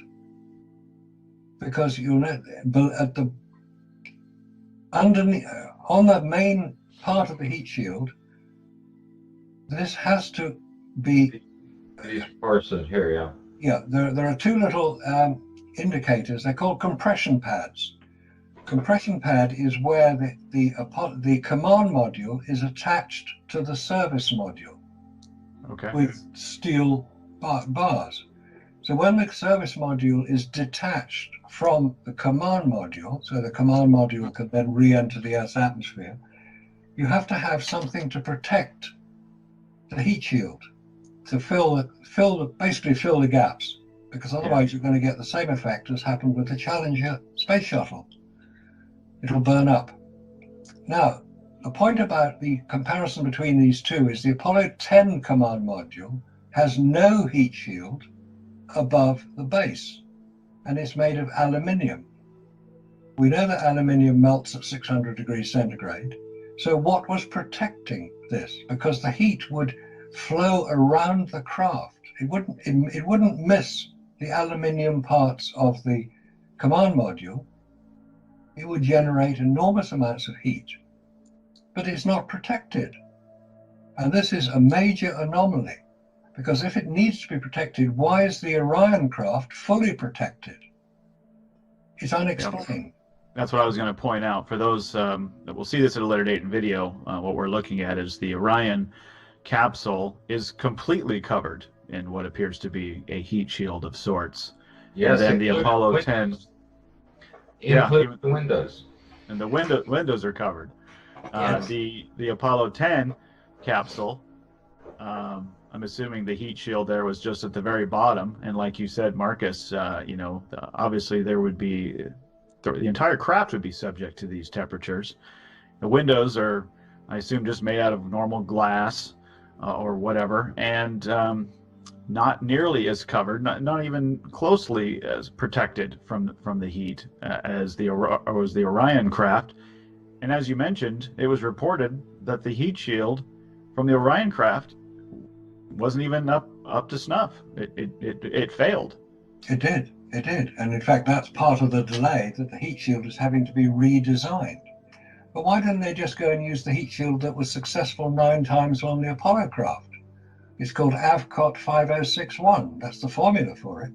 because on the main part of the heat shield, this has to be. These forces here, yeah. Yeah, there are two little indicators. They're called compression pads. Compression pad is where the command module is attached to the service module, with steel bars. So when the service module is detached from the command module, so the command module can then re-enter the Earth's atmosphere, you have to have something to protect the heat shield, to basically fill the gaps, because otherwise you're going to get the same effect as happened with the Challenger space shuttle. It'll burn up. Now, the point about the comparison between these two is the Apollo 10 command module has no heat shield above the base, and it's made of aluminium. We know that aluminium melts at 600 degrees centigrade. So what was protecting this? Because the heat would flow around the craft. It wouldn't miss the aluminium parts of the command module. It would generate enormous amounts of heat, but it's not protected. And this is a major anomaly, because if it needs to be protected, why is the Orion craft fully protected? It's unexplained. Yep. That's what I was going to point out. For those that will see this at a later date in video, what we're looking at is the Orion capsule is completely covered in what appears to be a heat shield of sorts. Yes, and then the Apollo 10, including the windows. And the windows are covered. Yes. The Apollo 10 capsule, I'm assuming the heat shield there was just at the very bottom. And like you said, Marcus, obviously there would be, the entire craft would be subject to these temperatures. The windows are, I assume, just made out of normal glass or whatever, and not nearly as covered, not even closely as protected from the heat as the Orion craft. And as you mentioned, it was reported that the heat shield from the Orion craft wasn't even up to snuff. It failed. It did. And in fact, that's part of the delay, that the heat shield is having to be redesigned. But why didn't they just go and use the heat shield that was successful 9 times on the Apollo craft? It's called AVCOT 5061. That's the formula for it.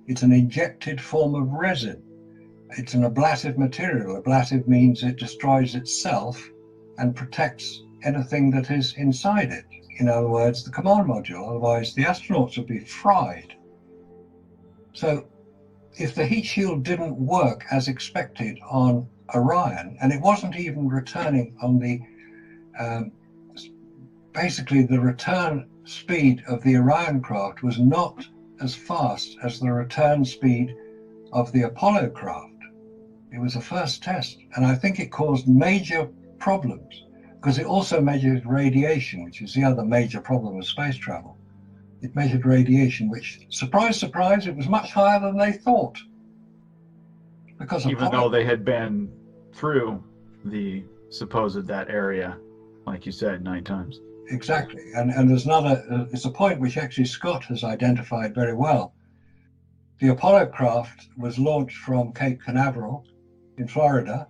It's an injected form of resin. It's an ablative material. Ablative means it destroys itself and protects anything that is inside it. In other words, the command module. Otherwise, the astronauts would be fried. So if the heat shield didn't work as expected on Orion, and it wasn't even returning on the, basically the return speed of the Orion craft was not as fast as the return speed of the Apollo craft. It was a first test, and I think it caused major problems because it also measured radiation, which is the other major problem with space travel. It measured radiation, which, surprise, surprise, it was much higher than they thought. Because even though they had been through the supposed that area, like you said, 9 times. Exactly, and there's another, it's a point which actually Scott has identified very well. The Apollo craft was launched from Cape Canaveral in Florida,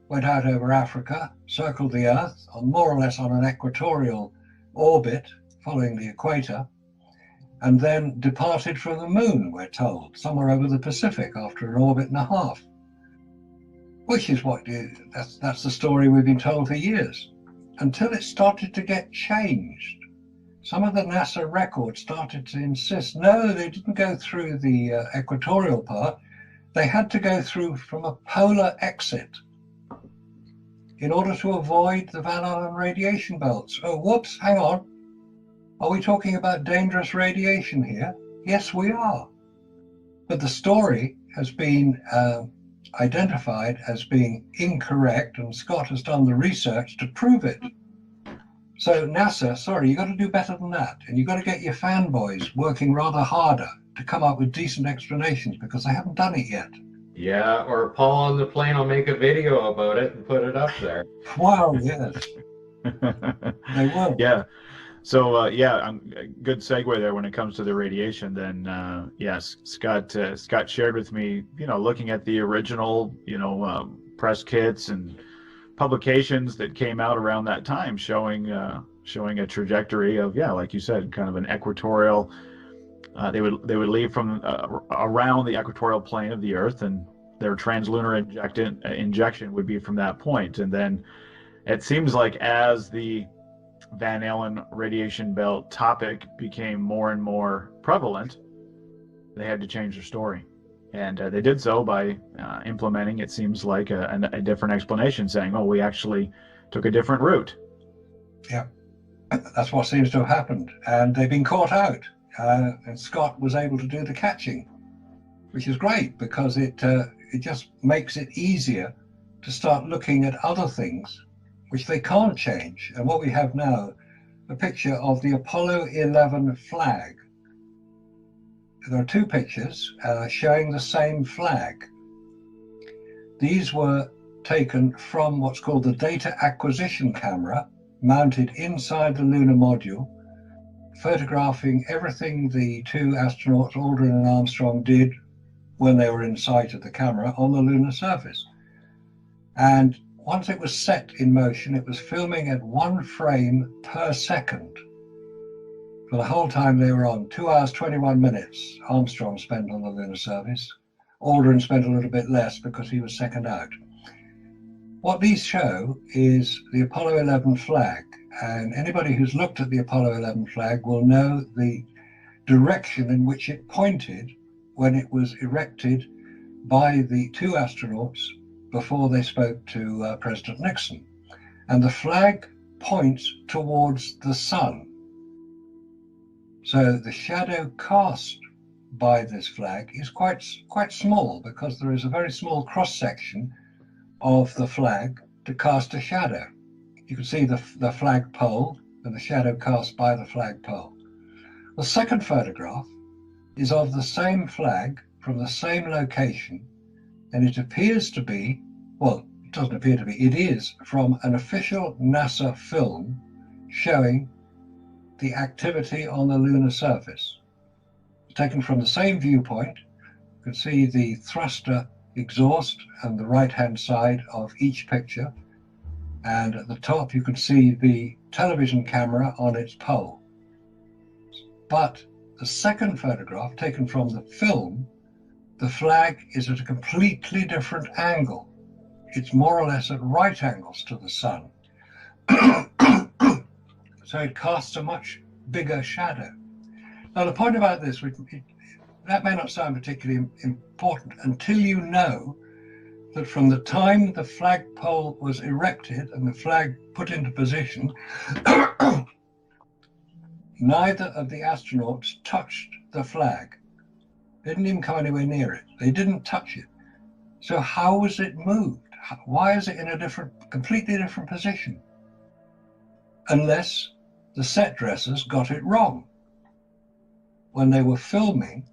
went out over Africa, circled the Earth on more or less on an equatorial orbit following the equator, and then departed from the moon, we're told, somewhere over the Pacific after an orbit and a half. Which is that's the story we've been told for years, until it started to get changed. Some of the NASA records started to insist, no, they didn't go through the equatorial part. They had to go through from a polar exit in order to avoid the Van Allen radiation belts. Oh, whoops, hang on. Are we talking about dangerous radiation here? Yes, we are. But the story has been identified as being incorrect, and Scott has done the research to prove it. So NASA, sorry, you've got to do better than that. And you've got to get your fanboys working rather harder to come up with decent explanations, because they haven't done it yet. Yeah, or Paul on the plane will make a video about it and put it up there. Wow, yes. They will. Yeah. So good segue there when it comes to the radiation. Then yes, Scott shared with me, looking at the original, press kits and publications that came out around that time, showing a trajectory of, like you said, kind of an equatorial. They would leave from around the equatorial plane of the Earth, and their translunar injection would be from that point. And then it seems like as the Van Allen radiation belt topic became more and more prevalent, they had to change their story. And they did so by implementing, it seems like, a different explanation, saying, we actually took a different route. Yeah, that's what seems to have happened. And they've been caught out. And Scott was able to do the catching, which is great, because it just makes it easier to start looking at other things which they can't change. And what we have now, a picture of the Apollo 11 flag. There are 2 pictures showing the same flag. These were taken from what's called the data acquisition camera, mounted inside the lunar module, photographing everything the 2 astronauts, Aldrin and Armstrong, did when they were in sight of the camera on the lunar surface. And once it was set in motion, it was filming at 1 frame per second. For the whole time they were on, 2 hours, 21 minutes, Armstrong spent on the lunar surface. Aldrin spent a little bit less because he was second out. What these show is the Apollo 11 flag, and anybody who's looked at the Apollo 11 flag will know the direction in which it pointed when it was erected by the 2 astronauts before they spoke to President Nixon. And the flag points towards the sun. So the shadow cast by this flag is quite small, because there is a very small cross section of the flag to cast a shadow. You can see the flag pole and the shadow cast by the flag pole. The second photograph is of the same flag from the same location, and it appears to be, well, it doesn't appear to be, it is from an official NASA film showing the activity on the lunar surface. Taken from the same viewpoint, you can see the thruster exhaust on the right-hand side of each picture, and at the top you can see the television camera on its pole. But the second photograph, taken from the film, the flag is at a completely different angle. It's more or less at right angles to the sun. So it casts a much bigger shadow. Now the point about this, that may not sound particularly important until you know that from the time the flagpole was erected and the flag put into position, neither of the astronauts touched the flag. They didn't even come anywhere near it. They didn't touch it. So how was it moved? Why is it in a completely different position? Unless the set dressers got it wrong. When they were filming,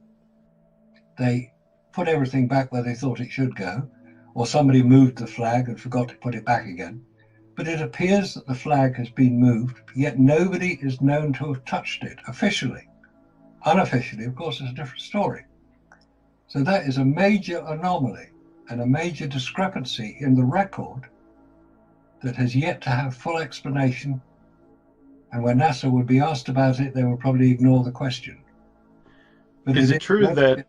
they put everything back where they thought it should go, or somebody moved the flag and forgot to put it back again. But it appears that the flag has been moved, yet nobody is known to have touched it officially. Unofficially, of course, is a different story. So that is a major anomaly and a major discrepancy in the record that has yet to have full explanation. And when NASA would be asked about it, they will probably ignore the question. But is it true that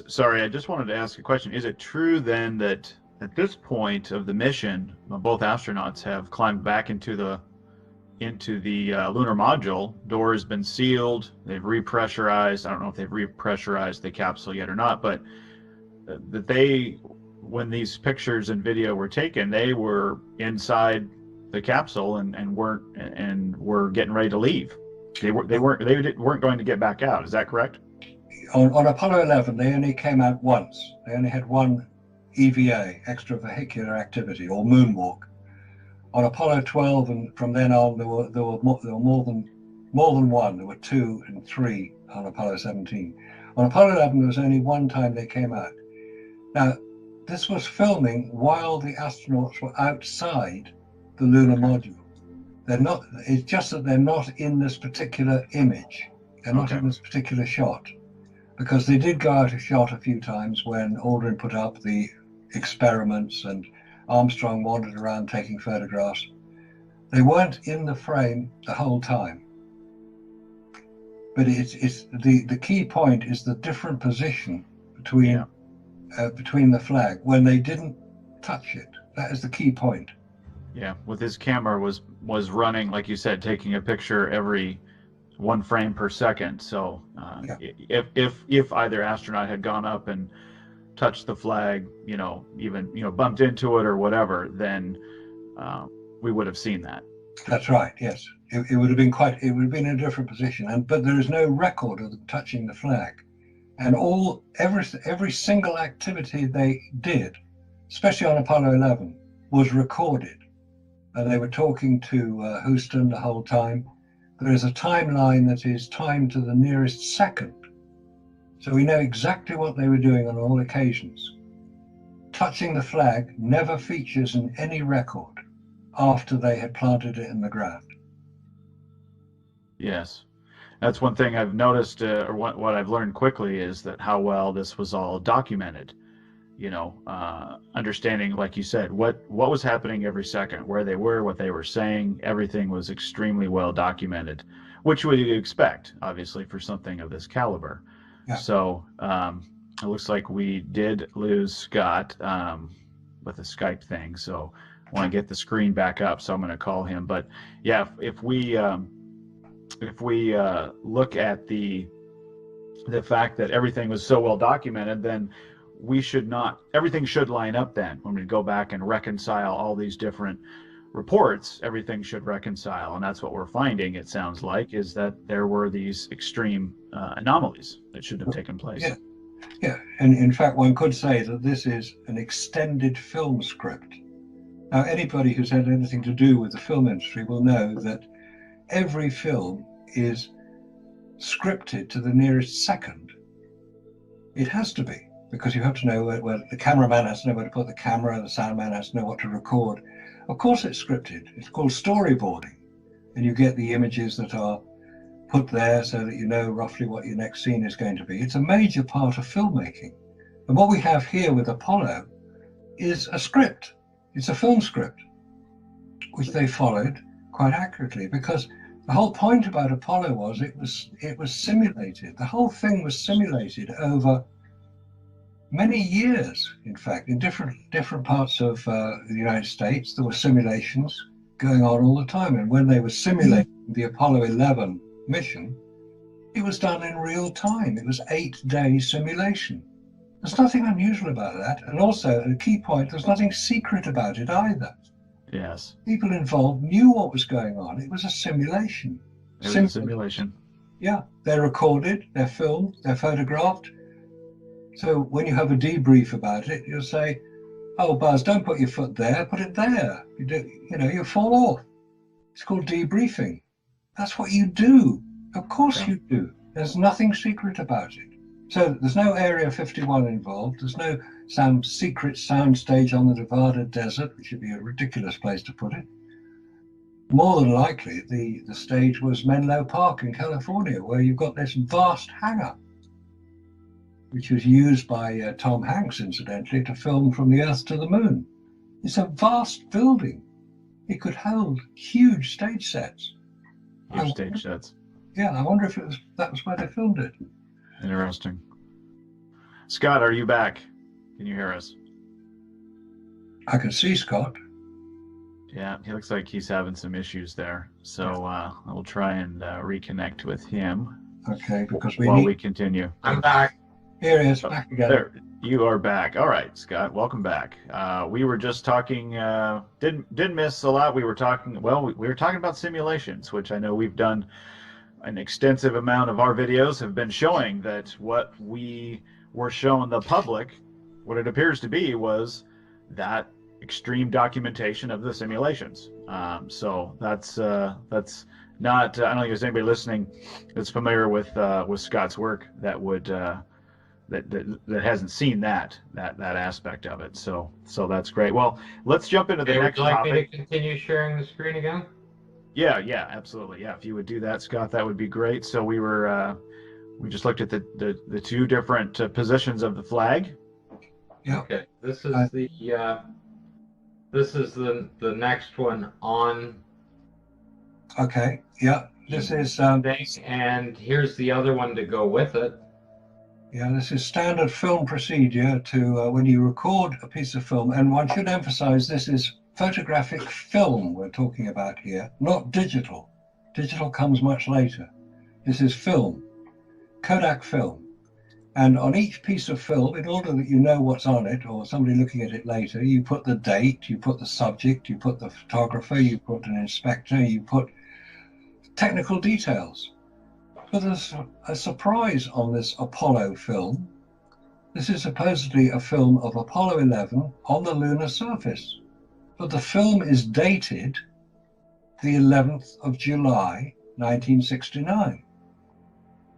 sorry, I just wanted to ask a question. Is it true then that at this point of the mission, both astronauts have climbed back into the lunar module? Door has been sealed. They've repressurized. I don't know if they've repressurized the capsule yet or not, but that when these pictures and video were taken, they were inside the capsule and were getting ready to leave. They weren't going to get back out. Is that correct? On Apollo 11, they only came out once. They only had one EVA, extravehicular activity, or moonwalk. On Apollo 12 and from then on, there were more than one. There were 2 and 3 on Apollo 17. On Apollo 11, there was only one time they came out. Now, this was filming while the astronauts were outside the lunar module. They're not. It's just that they're not in this particular image. They're not in this particular shot, because they did go out of shot a few times when Aldrin put up the experiments and Armstrong wandered around taking photographs. They weren't in the frame the whole time. But it's the key point is the different position between the flag when they didn't touch it. That is the key point. Yeah, with his camera was running, like you said, taking a picture every 1 frame per second. So if either astronaut had gone up and touched the flag, bumped into it or whatever, then we would have seen that. That's right. Yes, it would have been it would have been in a different position. But there is no record of them touching the flag, and every single activity they did, especially on Apollo 11, was recorded. And they were talking to Houston the whole time. There is a timeline that is timed to the nearest second. So we know exactly what they were doing on all occasions. Touching the flag never features in any record after they had planted it in the ground. Yes. That's one thing I've noticed, or what I've learned quickly, is that how well this was all documented. understanding, like you said, what was happening every second, where they were, what they were saying. Everything was extremely well documented, which we expect, obviously, for something of this caliber. Yeah. So it looks like we did lose Scott with the Skype thing. So I want to get the screen back up. So I'm going to call him. But yeah, if we look at the fact that everything was so well documented, then everything should line up. Then when we go back and reconcile all these different reports, everything should reconcile. And that's what we're finding, it sounds like, is that there were these extreme anomalies that shouldn't have taken place. Yeah. And in fact, one could say that this is an extended film script. Now, anybody who's had anything to do with the film industry will know that every film is scripted to the nearest second. It has to be, because you have to know where the cameraman has to know where to put the camera, the sound man has to know what to record. Of course it's scripted. It's called storyboarding. And you get the images that are put there so that you know roughly what your next scene is going to be. It's a major part of filmmaking. And what we have here with Apollo is a script. It's a film script, which they followed quite accurately, because the whole point about Apollo was it was simulated. The whole thing was simulated over many years. In fact, in different parts of the United States, there were simulations going on all the time. And when they were simulating the Apollo 11 mission, it was done in real time. It was 8-day simulation. There's nothing unusual about that. And also, a key point, there's nothing secret about it either. Yes. People involved knew what was going on. It was a simulation. It was a simulation. Yeah, they're recorded, they're filmed, they're photographed. So when you have a debrief about it, you'll say, "Oh, Buzz, don't put your foot there, put it there." You fall off. It's called debriefing. That's what you do. Of course you do. There's nothing secret about it. So there's no Area 51 involved. There's no some secret soundstage on the Nevada desert, which would be a ridiculous place to put it. More than likely, the stage was Menlo Park in California, where you've got this vast hangar, which was used by Tom Hanks, incidentally, to film From the Earth to the Moon. It's a vast building. It could hold huge stage sets. Huge stage sets. Yeah, I wonder if that was where they filmed it. Interesting. Scott, are you back? Can you hear us? I can see Scott. Yeah, he looks like he's having some issues there. So I'll try and reconnect with him. Okay, because we continue. I'm back. Here he is, back again. There, you are back. All right, Scott, welcome back. We were just talking. Didn't miss a lot. We were talking. Well, we were talking about simulations, which I know we've done. An extensive amount of our videos have been showing that what we were showing the public, what it appears to be, was that extreme documentation of the simulations. So that's not. I don't think there's anybody listening that's familiar with Scott's work that would that hasn't seen that aspect of it. So that's great. Well, let's jump into the next topic. Would you like me to continue sharing the screen again? Yeah, absolutely. Yeah, if you would do that, Scott, that would be great. So we just looked at the two different positions of the flag. Yeah. Okay. This is the next one on. Okay. Yeah. This is and here's the other one to go with it. Yeah, this is standard film procedure to when you record a piece of film, and one should emphasize this is photographic film we're talking about here, not digital. Digital comes much later. This is film, Kodak film. And on each piece of film, in order that you know what's on it, or somebody looking at it later, you put the date, you put the subject, you put the photographer, you put an inspector, you put technical details. But there's a surprise on this Apollo film. This is supposedly a film of Apollo 11 on the lunar surface. But the film is dated the 11th of July, 1969.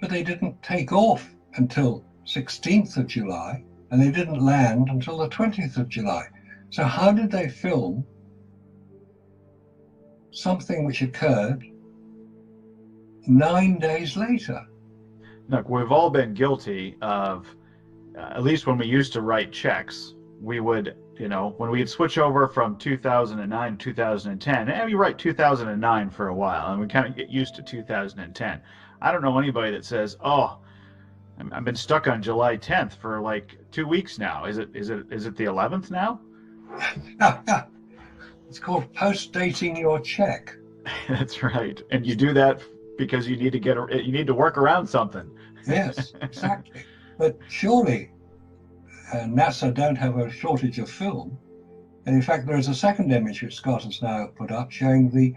But they didn't take off until 16th of July, and they didn't land until the 20th of July. So how did they film something which occurred 9 days later? Look, we've all been guilty of at least when we used to write checks, we would, when we'd switch over from 2009 to 2010, and we write 2009 for a while, and we kind of get used to 2010. I don't know anybody that says, "Oh, I've been stuck on July 10th for like 2 weeks now. Is it the 11th now?" It's called post-dating your check. That's right, and you do that because you need to work around something. Yes, exactly. But surely NASA don't have a shortage of film. And in fact, there is a second image which Scott has now put up showing the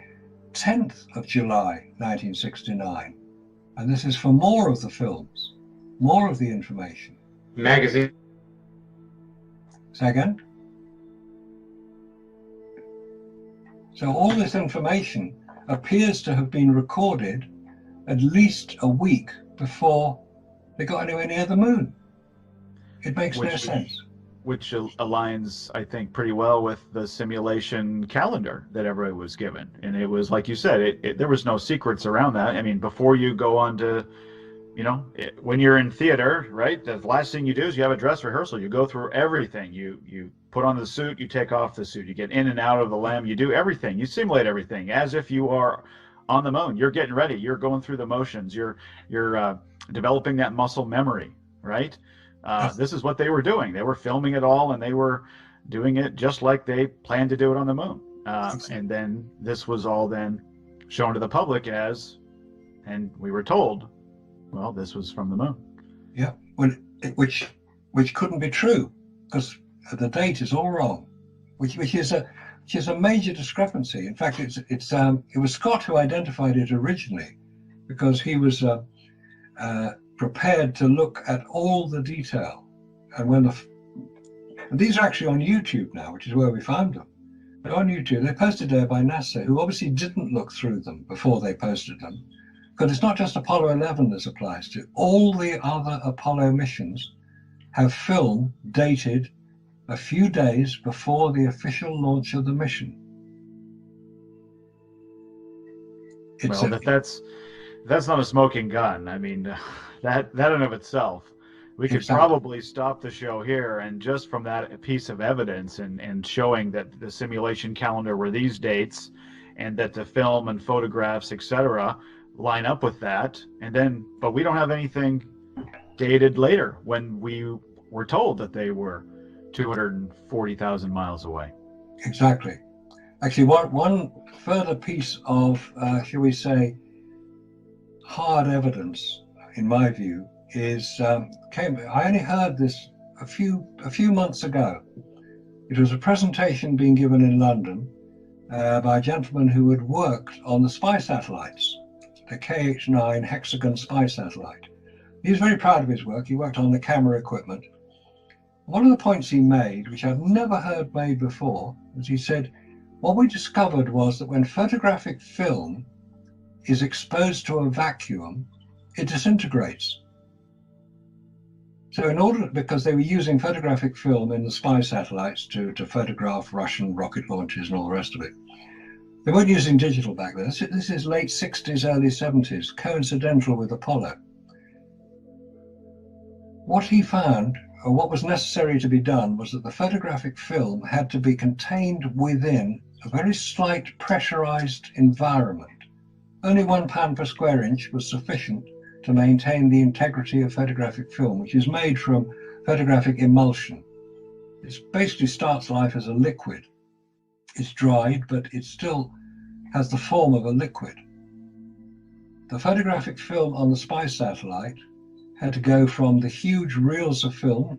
10th of July 1969. And this is for more of the films, more of the information. Magazine. Second. So all this information appears to have been recorded at least a week before they got anywhere near the moon. It makes no sense. Which aligns, I think, pretty well with the simulation calendar that everybody was given. And it was, like you said, there was no secrets around that. I mean, before you go on to, when you're in theater, right, the last thing you do is you have a dress rehearsal. You go through everything. You put on the suit, you take off the suit, you get in and out of the LEM, you do everything. You simulate everything as if you are on the moon. You're getting ready. You're going through the motions. You're developing that muscle memory, right? This is what they were doing. They were filming it all, and they were doing it just like they planned to do it on the moon. And then this was all then shown to the public and we were told, well, this was from the moon. Yeah, which couldn't be true because the date is all wrong, which is a major discrepancy. In fact, it was Scott who identified it originally because he was prepared to look at all the detail. And and these are actually on YouTube now, which is where we found them. They're on YouTube. They're posted there by NASA, who obviously didn't look through them before they posted them. Because it's not just Apollo 11 this applies to. All the other Apollo missions have film dated a few days before the official launch of the mission. That's not a smoking gun. I mean, that in and of itself, we could probably stop the show here, and just from that piece of evidence and showing that the simulation calendar were these dates, and that the film and photographs, etc., line up with that, but we don't have anything dated later when we were told that they were 240,000 miles away. Exactly. Actually, one further piece of, shall we say, hard evidence, in my view, is I only heard this a few months ago. It was a presentation being given in London by a gentleman who had worked on the spy satellites, the KH-9 hexagon spy satellite. He was very proud of his work. He worked on the camera equipment. One of the points he made, which I'd never heard made before, was he said, what we discovered was that when photographic film is exposed to a vacuum, it disintegrates. So because they were using photographic film in the spy satellites to photograph Russian rocket launches and all the rest of it. They weren't using digital back then. This is late 60s, early 70s, coincidental with Apollo. What he found, or what was necessary to be done, was that the photographic film had to be contained within a very slight pressurized environment. Only 1 pound per square inch was sufficient to maintain the integrity of photographic film, which is made from photographic emulsion. It basically starts life as a liquid. It's dried, but it still has the form of a liquid. The photographic film on the spy satellite had to go from the huge reels of film,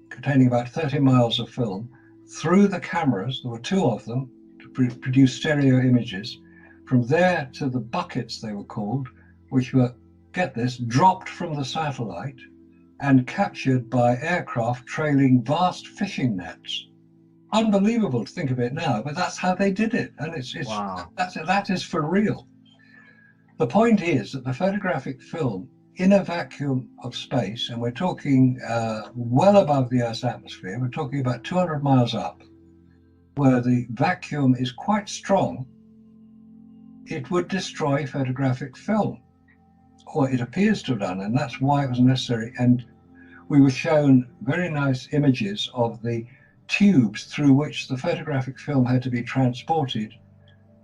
containing about 30 miles of film, through the cameras, there were 2 of them, to produce stereo images, from there to the buckets, they were called, which were, get this, dropped from the satellite and captured by aircraft trailing vast fishing nets. Unbelievable to think of it now, but that's how they did it, and Wow. that is for real. The point is that the photographic film in a vacuum of space, and we're talking well above the Earth's atmosphere, we're talking about 200 miles up, where the vacuum is quite strong, it would destroy photographic film, or it appears to have done, and that's why it was necessary. And we were shown very nice images of the tubes through which the photographic film had to be transported,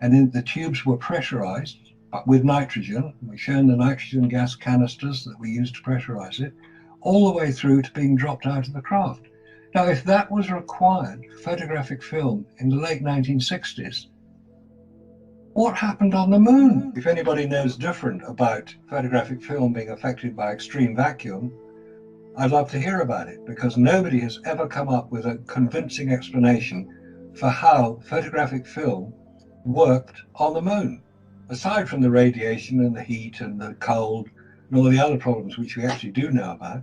and then the tubes were pressurized with nitrogen. We've shown the nitrogen gas canisters that we used to pressurize it, all the way through to being dropped out of the craft. Now, if that was required photographic film in the late 1960s, what happened on the moon? If anybody knows different about photographic film being affected by extreme vacuum, I'd love to hear about it, because nobody has ever come up with a convincing explanation for how photographic film worked on the moon. Aside from the radiation and the heat and the cold and all the other problems which we actually do know about,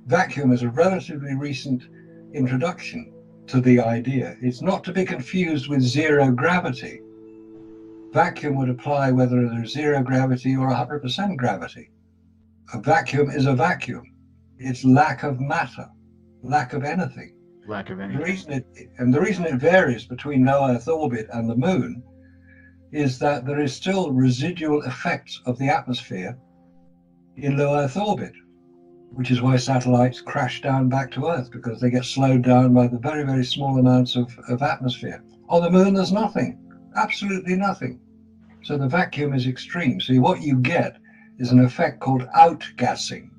vacuum is a relatively recent introduction to the idea. It's not to be confused with zero gravity. Vacuum would apply whether there's zero gravity or 100% gravity. A vacuum is a vacuum. It's lack of matter, lack of anything. Lack of anything. The reason it varies between low Earth orbit and the moon is that there is still residual effects of the atmosphere in low Earth orbit, which is why satellites crash down back to Earth, because they get slowed down by the very, very small amounts of atmosphere. On the moon, there's nothing, absolutely nothing. So the vacuum is extreme. So what you get is an effect called outgassing,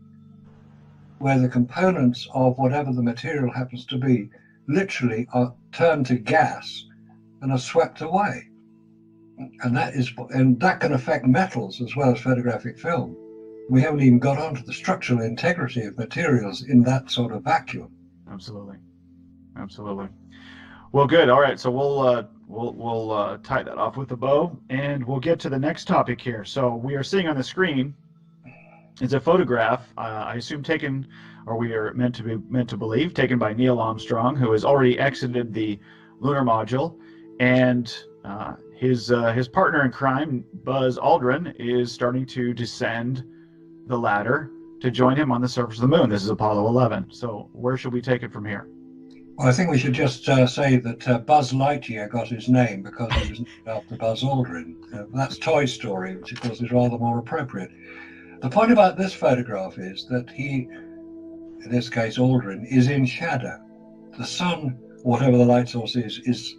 where the components of whatever the material happens to be literally are turned to gas and are swept away. And that can affect metals as well as photographic film. We haven't even got onto the structural integrity of materials in that sort of vacuum. Absolutely. Well, good. All right, so we'll tie that off with a bow, and we'll get to the next topic here. So we are seeing on the screen is a photograph, I assume taken, or we are meant to believe, taken by Neil Armstrong, who has already exited the lunar module, and his partner in crime, Buzz Aldrin, is starting to descend the ladder to join him on the surface of the moon. This is Apollo 11. So where should we take it from here? Well, I think we should just say that Buzz Lightyear got his name because he was named after Buzz Aldrin. That's Toy Story, which of course is rather more appropriate. The point about this photograph is that he, in this case Aldrin, is in shadow. The sun, whatever the light source is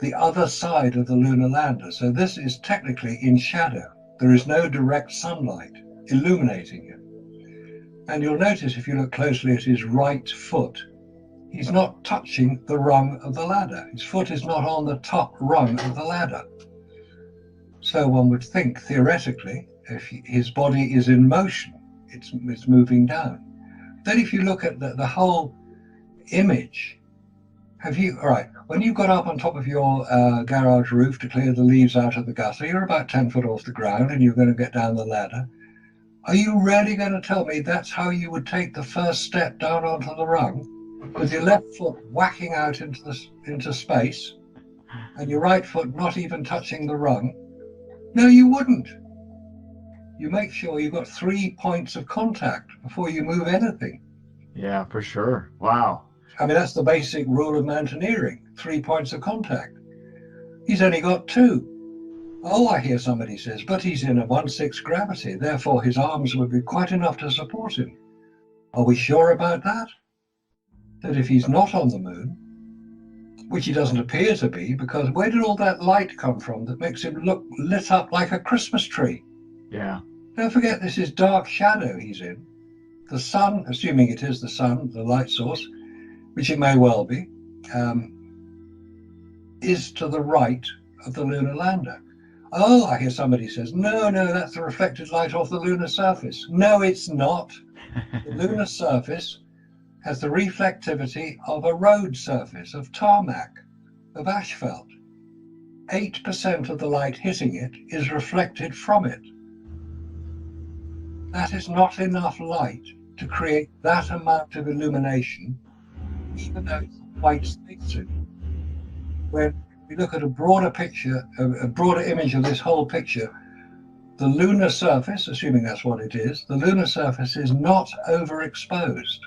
the other side of the lunar lander. So this is technically in shadow. There is no direct sunlight illuminating him. And you'll notice if you look closely at his right foot, he's not touching the rung of the ladder. His foot is not on the top rung of the ladder. So one would think, theoretically, if his body is in motion, it's moving down. Then if you look at the whole image, all right, when you got up on top of your garage roof to clear the leaves out of the gutter, you're about 10 foot off the ground and you're going to get down the ladder. Are you really going to tell me that's how you would take the first step down onto the rung, with your left foot whacking out into space and your right foot not even touching the rung? No, you wouldn't. You make sure you've got 3 points of contact before you move anything. Yeah, for sure. Wow. I mean, that's the basic rule of mountaineering, 3 points of contact. He's only got 2. Oh, I hear somebody says, but he's in a 1/6 gravity, therefore his arms would be quite enough to support him. Are we sure about that? That if he's not on the moon, which he doesn't appear to be, because where did all that light come from that makes him look lit up like a Christmas tree? Yeah. Don't forget, this is dark shadow he's in. The sun, assuming it is the sun, the light source, which it may well be, is to the right of the lunar lander. Oh, I hear somebody says, no, that's the reflected light off the lunar surface. No, it's not. The lunar surface has the reflectivity of a road surface, of tarmac, of asphalt. 8% of the light hitting it is reflected from it. That is not enough light to create that amount of illumination, even though it's a white spacesuit. When we look at a broader picture, a broader image of this whole picture, the lunar surface, assuming that's what it is, the lunar surface is not overexposed.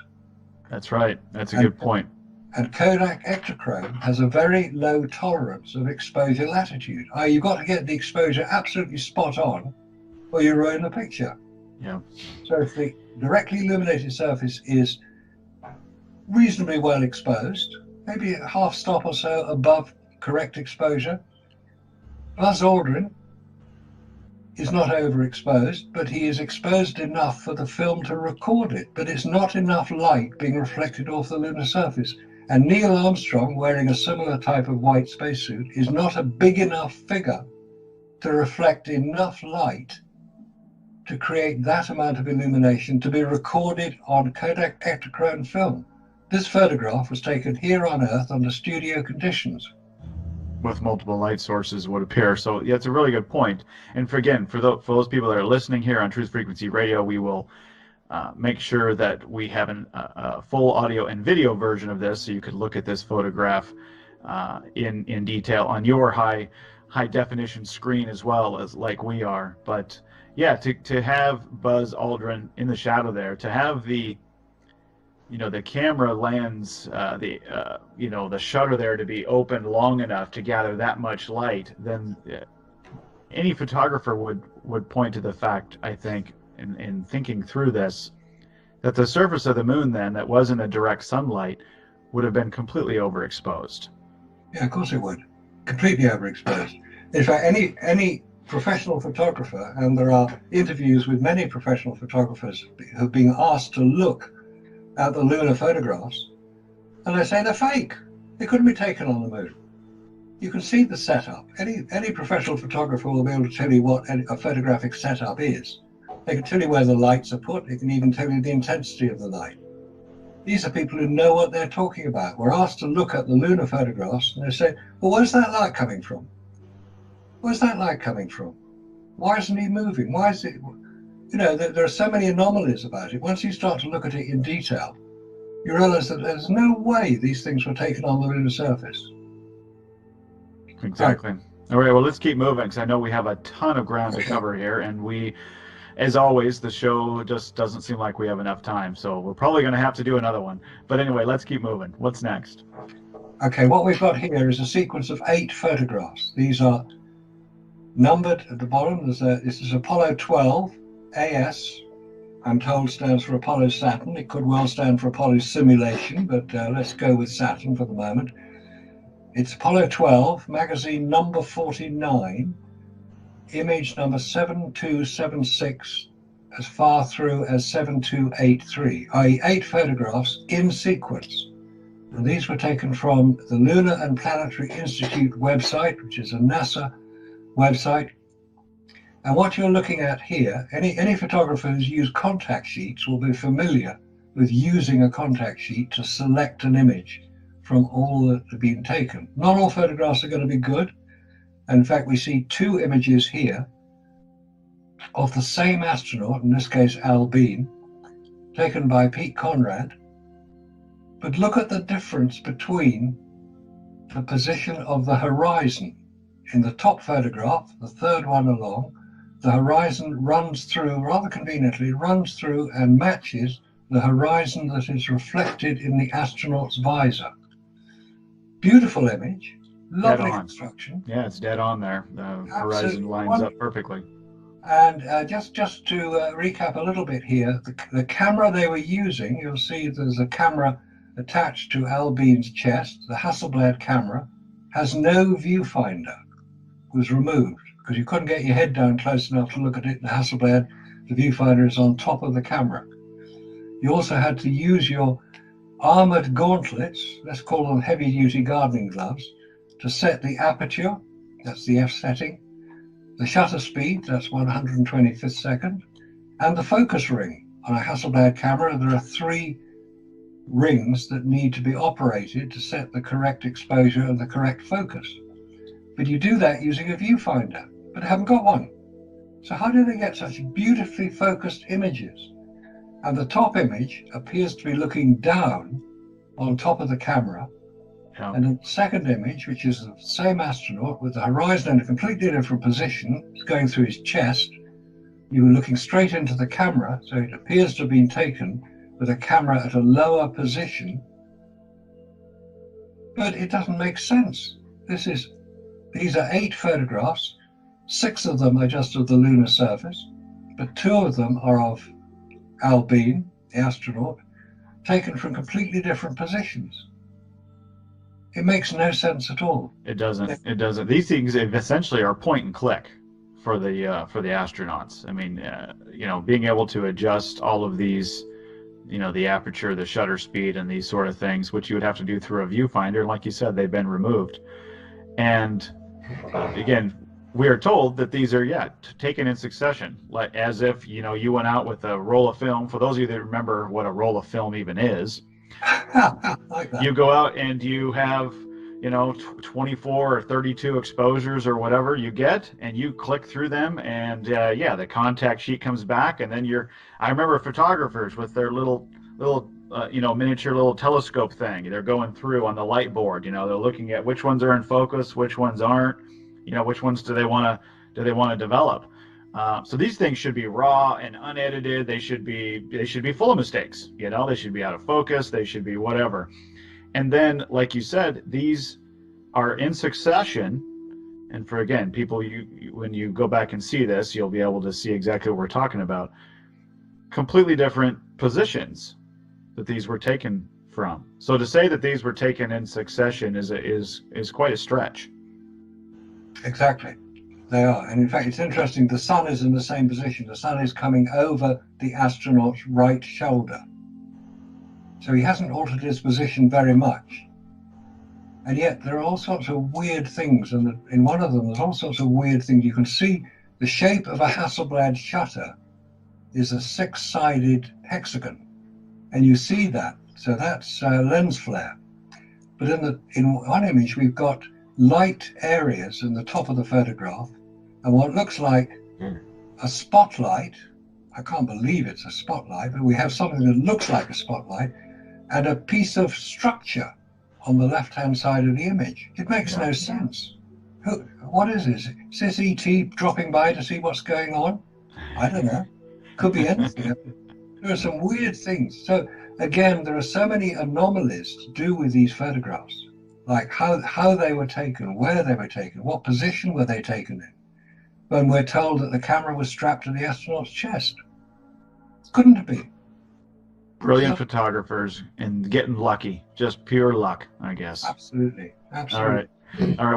That's right. That's a good point. And Kodak Ektachrome has a very low tolerance of exposure latitude. You've got to get the exposure absolutely spot on, or you ruin the picture. Yeah. So if the directly illuminated surface is reasonably well exposed, maybe a half stop or so above correct exposure. Buzz Aldrin is not overexposed, but he is exposed enough for the film to record it. But it's not enough light being reflected off the lunar surface. And Neil Armstrong, wearing a similar type of white spacesuit, is not a big enough figure to reflect enough light to create that amount of illumination to be recorded on Kodak Ektachrome film. This photograph was taken here on Earth under studio conditions. With multiple light sources would appear. So yeah, it's a really good point. And for those people that are listening here on Truth Frequency Radio, we will make sure that we have a full audio and video version of this, so you could look at this photograph in detail on your high definition screen as well as like we are. But yeah, to have Buzz Aldrin in the shadow there, to have the camera lens, the shutter there to be open long enough to gather that much light, then any photographer would point to the fact, I think, in thinking through this, that the surface of the moon then, that wasn't a direct sunlight, would have been completely overexposed. Yeah, of course it would. Completely overexposed. In fact, any professional photographer, and there are interviews with many professional photographers who've been asked to look at the lunar photographs, and they say they're fake. They couldn't be taken on the moon. You can see the setup. Any professional photographer will be able to tell you what a photographic setup is. They can tell you where the lights are put. They can even tell you the intensity of the light. These are people who know what they're talking about. We're asked to look at the lunar photographs, and they say, well, where's that light coming from? Where's that light coming from? Why isn't he moving? Why is it? There are so many anomalies about it. Once you start to look at it in detail, you realize that there's no way these things were taken on the lunar surface. Exactly. All right, well, let's keep moving, because I know we have a ton of ground to cover here, and we, as always, the show just doesn't seem like we have enough time, so we're probably going to have to do another one. But anyway, let's keep moving. What's next? Okay, what we've got here is a sequence of 8 photographs. These are numbered at the bottom. This is Apollo 12. AS, I'm told, stands for Apollo Saturn. It could well stand for Apollo Simulation, but let's go with Saturn for the moment. It's Apollo 12, magazine number 49, image number 7276, as far through as 7283, i.e. 8 photographs in sequence. And these were taken from the Lunar and Planetary Institute website, which is a NASA website. And what you're looking at here, any photographer who's used contact sheets will be familiar with using a contact sheet to select an image from all that have been taken. Not all photographs are going to be good. In fact, we see 2 images here of the same astronaut, in this case Al Bean, taken by Pete Conrad. But look at the difference between the position of the horizon. In the top photograph, the third one along, the horizon runs through, rather conveniently, and matches the horizon that is reflected in the astronaut's visor. Beautiful image, lovely construction. Yeah, it's dead on there. The horizon lines up perfectly. And just to recap a little bit here, the camera they were using, you'll see there's a camera attached to Al Bean's chest. The Hasselblad camera has no viewfinder. It was removed because you couldn't get your head down close enough to look at it. The Hasselblad, the viewfinder is on top of the camera. You also had to use your armored gauntlets, let's call them heavy-duty gardening gloves, to set the aperture, that's the F setting, the shutter speed, that's 125th second, and the focus ring. On a Hasselblad camera, there are 3 rings that need to be operated to set the correct exposure and the correct focus. But you do that using a viewfinder, but I haven't got one. So how do they get such beautifully focused images? And the top image appears to be looking down on top of the camera. Yeah. And the second image, which is the same astronaut with the horizon in a completely different position, it's going through his chest. You were looking straight into the camera, so it appears to have been taken with a camera at a lower position. But it doesn't make sense. These are 8 photographs. 6 of them are just of the lunar surface, but 2 of them are of Al Bean, the astronaut. taken from completely different positions. It makes no sense at all. It doesn't. It doesn't. These things essentially are point and click for the astronauts. I mean, being able to adjust all of these, the aperture, the shutter speed, and these sort of things, which you would have to do through a viewfinder. And like you said, they've been removed. And again, we are told that these are taken in succession, like as if you went out with a roll of film. For those of you that remember what a roll of film even is, Like that. you go out and you have 24 or 32 exposures or whatever you get, and you click through them, and the contact sheet comes back, and then I remember photographers with their little miniature little telescope thing. They're going through on the light board. They're looking at which ones are in focus, which ones aren't. Which ones do they want to develop. So these things should be raw and unedited. They should be full of mistakes. They should be out of focus. They should be whatever. And then, like you said, these are in succession. And for, again, people, when you go back and see this, you'll be able to see exactly what we're talking about. Completely different positions that these were taken from. So to say that these were taken in succession is quite a stretch. Exactly. They are. And in fact, it's interesting. The sun is in the same position. The sun is coming over the astronaut's right shoulder. So he hasn't altered his position very much. And yet there are all sorts of weird things. And in one of them, there's all sorts of weird things. You can see the shape of a Hasselblad shutter is a 6-sided hexagon. And you see that. So that's lens flare. But in one image, we've got light areas in the top of the photograph and what looks like a spotlight. I can't believe it's a spotlight, but we have something that looks like a spotlight and a piece of structure on the left-hand side of the image. It makes no sense. What is this? Is this ET dropping by to see what's going on? I don't know. Could be anything. There are some weird things. So again, there are so many anomalies to do with these photographs. Like how they were taken, where they were taken, what position were they taken in, when we're told that the camera was strapped to the astronaut's chest. Couldn't it be? Brilliant photographers and getting lucky, just pure luck, I guess. Absolutely. All right.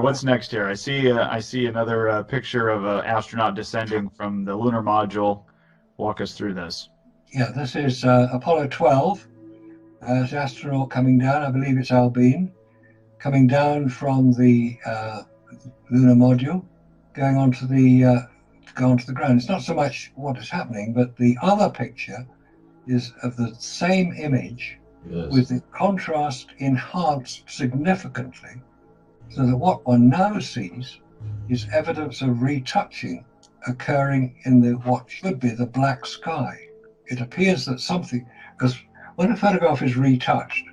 What's next here? I see another picture of an astronaut descending from the lunar module. Walk us through this. Yeah, this is Apollo 12. The astronaut coming down. I believe it's Albine. Coming down from the lunar module, going onto the ground. It's not so much what is happening, but the other picture is of the same image with the contrast enhanced significantly, so that what one now sees is evidence of retouching occurring in what should be the black sky. It appears that something, because when a photograph is retouched,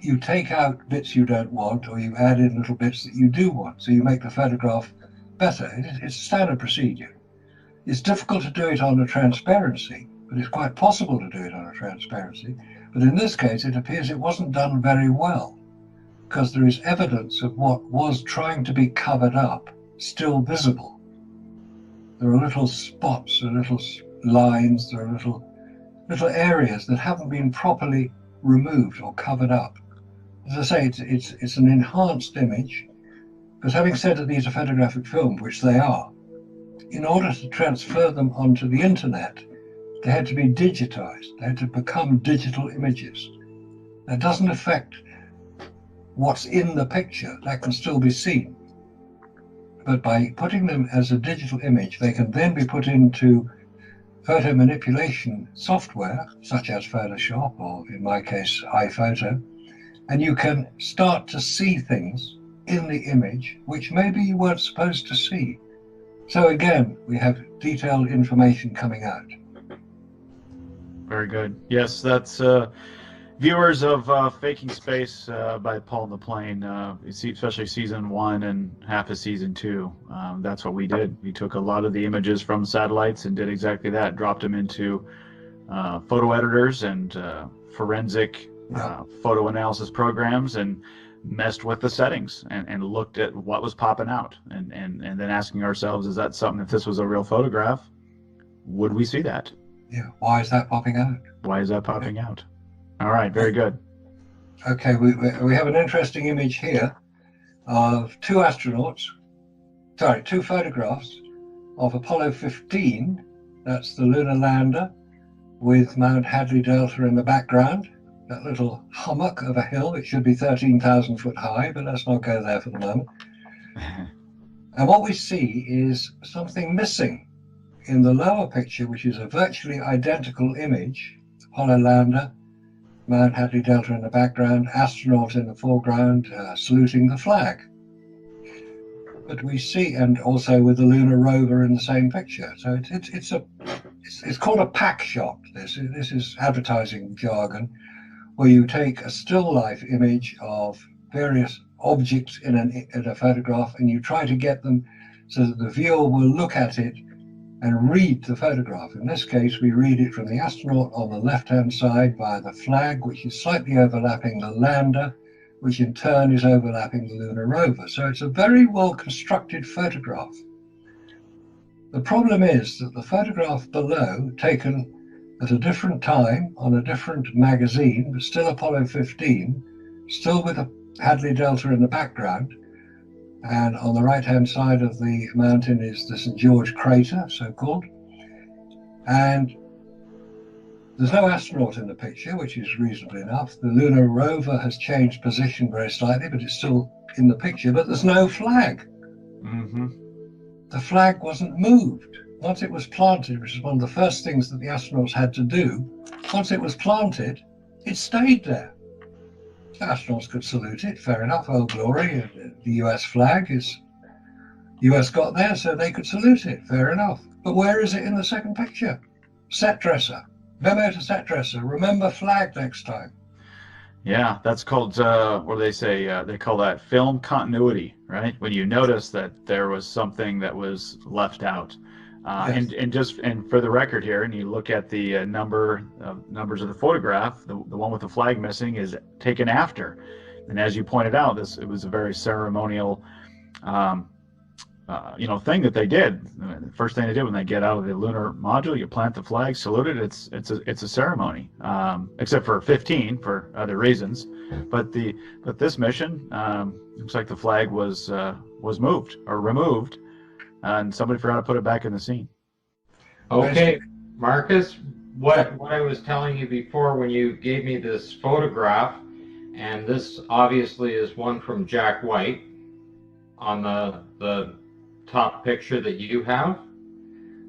you take out bits you don't want, or you add in little bits that you do want, so you make the photograph better. It's standard procedure. It's difficult to do it on a transparency, but it's quite possible to do it on a transparency. But in this case, it appears it wasn't done very well, because there is evidence of what was trying to be covered up still visible. There are little spots, there are little lines, there are little areas that haven't been properly removed or covered up. As I say, it's an enhanced image, because having said that these are photographic films, which they are, in order to transfer them onto the internet, they had to be digitized. They had to become digital images. That doesn't affect what's in the picture. That can still be seen. But by putting them as a digital image, they can then be put into photo manipulation software, such as Photoshop, or in my case, iPhoto, and you can start to see things in the image which maybe you weren't supposed to see. So again, we have detailed information coming out. Very good. Yes, that's viewers of Faking Space by Paul and the Plane, especially season 1 and half of season 2. That's what we did. We took a lot of the images from satellites and did exactly that, dropped them into photo editors and forensic photo analysis programs, and messed with the settings and looked at what was popping out, and then asking ourselves, is that something, if this was a real photograph, would we see that? Yeah, why is that popping out? Why is that popping out? All right, very good. Okay, we have an interesting image here of two photographs of Apollo 15. That's the lunar lander with Mount Hadley Delta in the background. That little hummock of a hill. It should be 13,000 foot high, but let's not go there for the moment. And what we see is something missing in the lower picture, which is a virtually identical image. Apollo lander, Mount Hadley Delta in the background, astronaut in the foreground, saluting the flag. But we see, and also with the lunar rover in the same picture. So it's called a pack shot. This is advertising jargon, where you take a still life image of various objects in a photograph, and you try to get them so that the viewer will look at it and read the photograph. In this case, we read it from the astronaut on the left-hand side via the flag, which is slightly overlapping the lander, which in turn is overlapping the lunar rover. So it's a very well-constructed photograph. The problem is that the photograph below, taken at a different time on a different magazine, but still Apollo 15, still with a Hadley Delta in the background, and on the right-hand side of the mountain is the St. George crater, so-called. And there's no astronaut in the picture, which is reasonable enough. The lunar rover has changed position very slightly, but it's still in the picture. But there's no flag. Mm-hmm. The flag wasn't moved. Once it was planted, which is one of the first things that the astronauts had to do, once it was planted, it stayed there. The astronauts could salute it, fair enough, oh glory, the US flag is, US got there, so they could salute it, fair enough. But where is it in the second picture? Set dresser, memo to set dresser, remember flag next time. Yeah, that's called, what do they say? They call that film continuity, right? When you notice that there was something that was left out. Yes. And for the record here, and you look at the numbers of the photograph, the one with the flag missing is taken after. And as you pointed out, it was a very ceremonial, thing that they did. The first thing they did when they get out of the lunar module, you plant the flag, salute it. It's a ceremony, except for 15 for other reasons. But this mission looks like the flag was moved or removed. And somebody forgot to put it back in the scene. Okay, Marcus, what I was telling you before when you gave me this photograph, and this obviously is one from Jack White on the top picture that you have.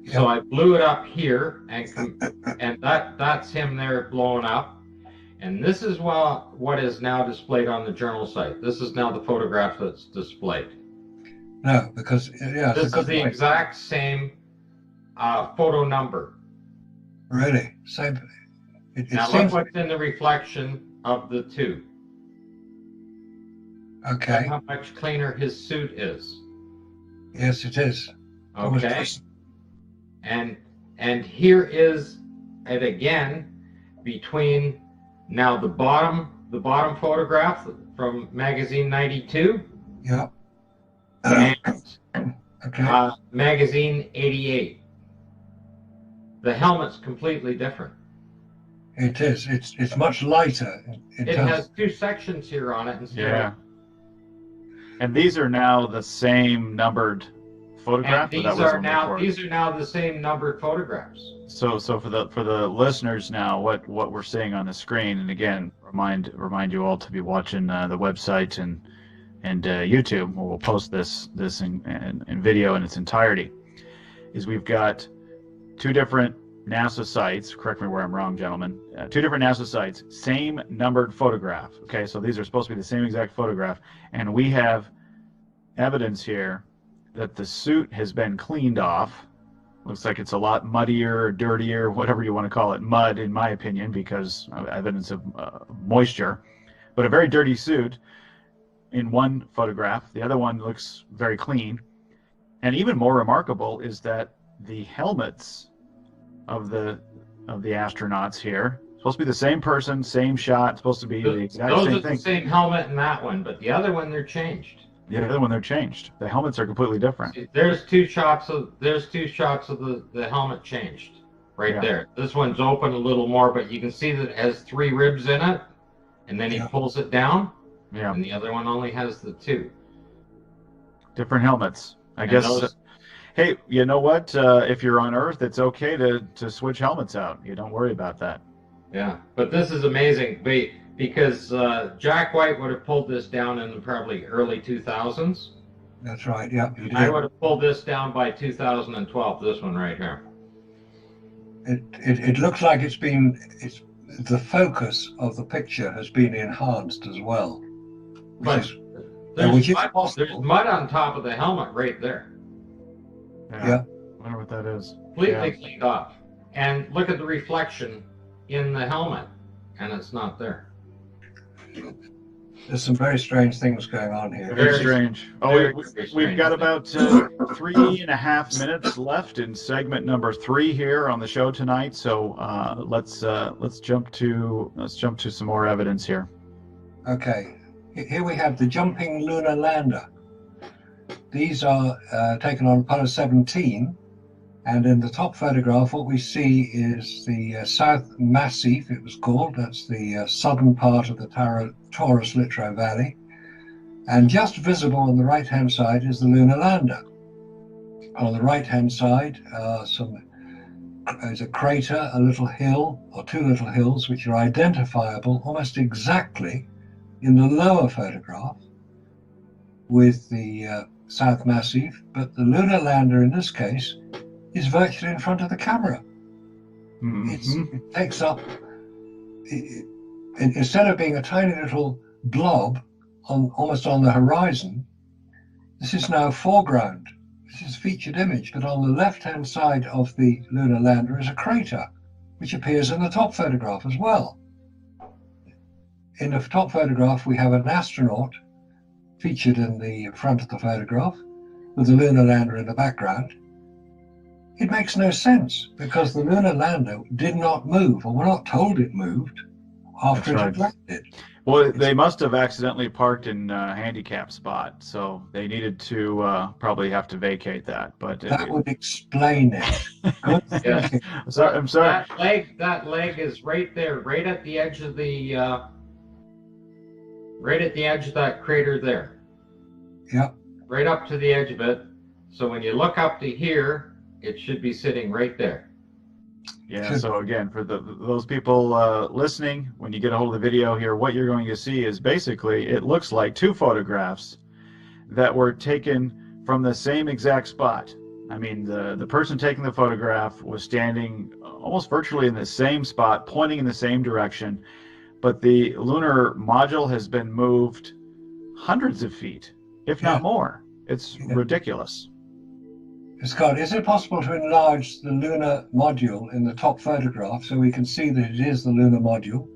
Yep. So I blew it up here, and that's him there blowing up. And this is what is now displayed on the journal site. This is now the photograph that's displayed. No, because this is the exact same photo number. Really? Same. Now look what's in the reflection of the two. Okay. Look how much cleaner his suit is. Yes, it is. Okay. And here is it again between now the bottom photograph from magazine 92. Yeah. And okay. magazine 88. The helmet's completely different. It is. It's much lighter. It has two sections here on it. Yeah. And these are now the same numbered photograph. And these are now the same numbered photographs. So for the listeners now, what we're seeing on the screen, and again, remind you all to be watching the website and YouTube, where we'll post this in video in its entirety, is we've got two different NASA sites. Correct me where I'm wrong, gentlemen. Two different NASA sites, same numbered photograph. Okay, so these are supposed to be the same exact photograph, and we have evidence here that the suit has been cleaned off. Looks like it's a lot muddier, dirtier, whatever you want to call it. Mud, in my opinion, because of evidence of moisture. But a very dirty suit in one photograph. The other one looks very clean. And even more remarkable is that the helmets of the astronauts here, supposed to be the same person, same shot, supposed to be the exact same thing. Those are the same helmet in that one, but the other one they're changed. The other one they're changed. The helmets are completely different. There's two shots of the helmet changed. right Yeah. there. This one's open a little more, but you can see that it has 3 ribs in it, and then he Yeah. pulls it down, Yeah. and the other one only has the 2. Different helmets. I And guess. those, Hey, you know what? If you're on Earth, it's okay to switch helmets out. You don't worry about that. yeah. But this is amazing because Jack White would have pulled this down in the probably early 2000s. That's right. Yeah, he I did. would have pulled this down by 2012, this one right here. It looks like it's the focus of the picture has been enhanced as well. But Which is there's possible. mud on top of the helmet right there. Yeah. I wonder what that is. Completely cleaned off. And look at the reflection in the helmet, and it's not there. There's some very strange things going on here. Very strange. Oh, very we've strange. got about 3.5 minutes left in segment number 3 here on the show tonight. So let's jump to some more evidence here. Okay, here we have the jumping lunar lander. These are taken on Apollo 17, and in the top photograph, what we see is the South Massif, it was called. That's the southern part of the Taurus-Littrow Valley. And just visible on the right-hand side is the lunar lander. On the right-hand side, there's a crater, a little hill, or 2 little hills, which are identifiable almost exactly in the lower photograph with the South Massif, but the lunar lander in this case is virtually in front of the camera. Mm-hmm. It takes up, instead of being a tiny little blob almost on the horizon, this is now foreground. This is a featured image, but on the left-hand side of the lunar lander is a crater, which appears in the top photograph as well. In the top photograph, we have an astronaut featured in the front of the photograph with the lunar lander in the background. It makes no sense because the lunar lander did not move, or we're not told it moved after it had landed. Well, they must have accidentally parked in a handicap spot, so they needed to probably have to vacate that. But that would explain it. Good thinking. I'm sorry. That leg is right there, right at the edge of that crater there. Yep. Right up to the edge of it. So when you look up to here, it should be sitting right there. Yeah, so again, for those people listening, when you get a hold of the video here, what you're going to see is basically, it looks like 2 photographs that were taken from the same exact spot. I mean, the person taking the photograph was standing almost virtually in the same spot, pointing in the same direction, but the lunar module has been moved hundreds of feet, if not more. It's ridiculous. Scott, is it possible to enlarge the lunar module in the top photograph so we can see that it is the lunar module?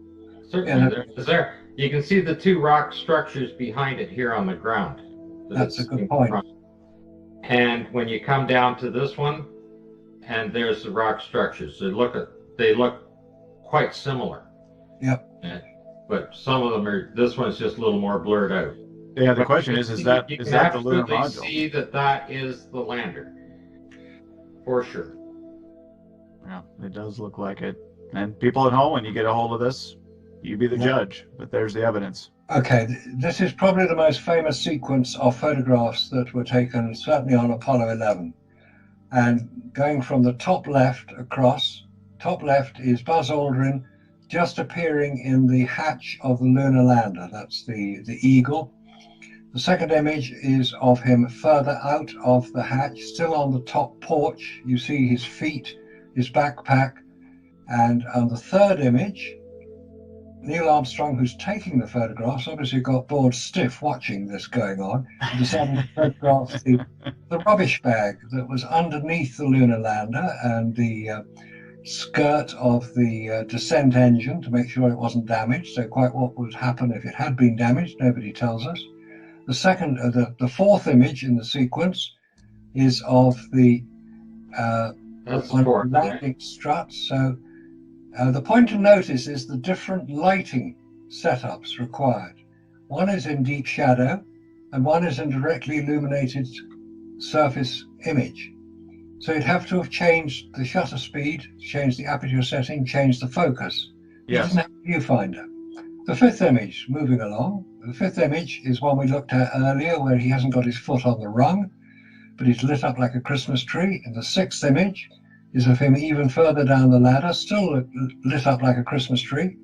Certainly, there. You can see the 2 rock structures behind it here on the ground. That's a good point. And when you come down to this one, and there's the rock structures. They look quite similar. Yep. But some of them this one's just a little more blurred out. Yeah, the question is that the lunar module? You can see that is the lander. For sure. Yeah, it does look like it. And people at home, when you get a hold of this, you be the judge. But there's the evidence. Okay, this is probably the most famous sequence of photographs that were taken, certainly on Apollo 11. And going from the top left across, top left is Buzz Aldrin just appearing in the hatch of the lunar lander. That's the Eagle. The second image is of him further out of the hatch, still on the top porch. You see his feet, his backpack. And on the third image, Neil Armstrong, who's taking the photographs, obviously got bored stiff watching this going on, decided to photograph the rubbish bag that was underneath the lunar lander and the skirt of the descent engine to make sure it wasn't damaged. So quite what would happen if it had been damaged, nobody tells us. The fourth image in the sequence is of the landing strut. So the point to notice is the different lighting setups required. One is in deep shadow, and one is in directly illuminated surface image. So you'd have to have changed the shutter speed, changed the aperture setting, changed the focus. He Yes. didn't have a viewfinder. The fifth image, moving along. The fifth image is one we looked at earlier, where he hasn't got his foot on the rung, but he's lit up like a Christmas tree. And the sixth image is of him even further down the ladder, still lit up like a Christmas tree.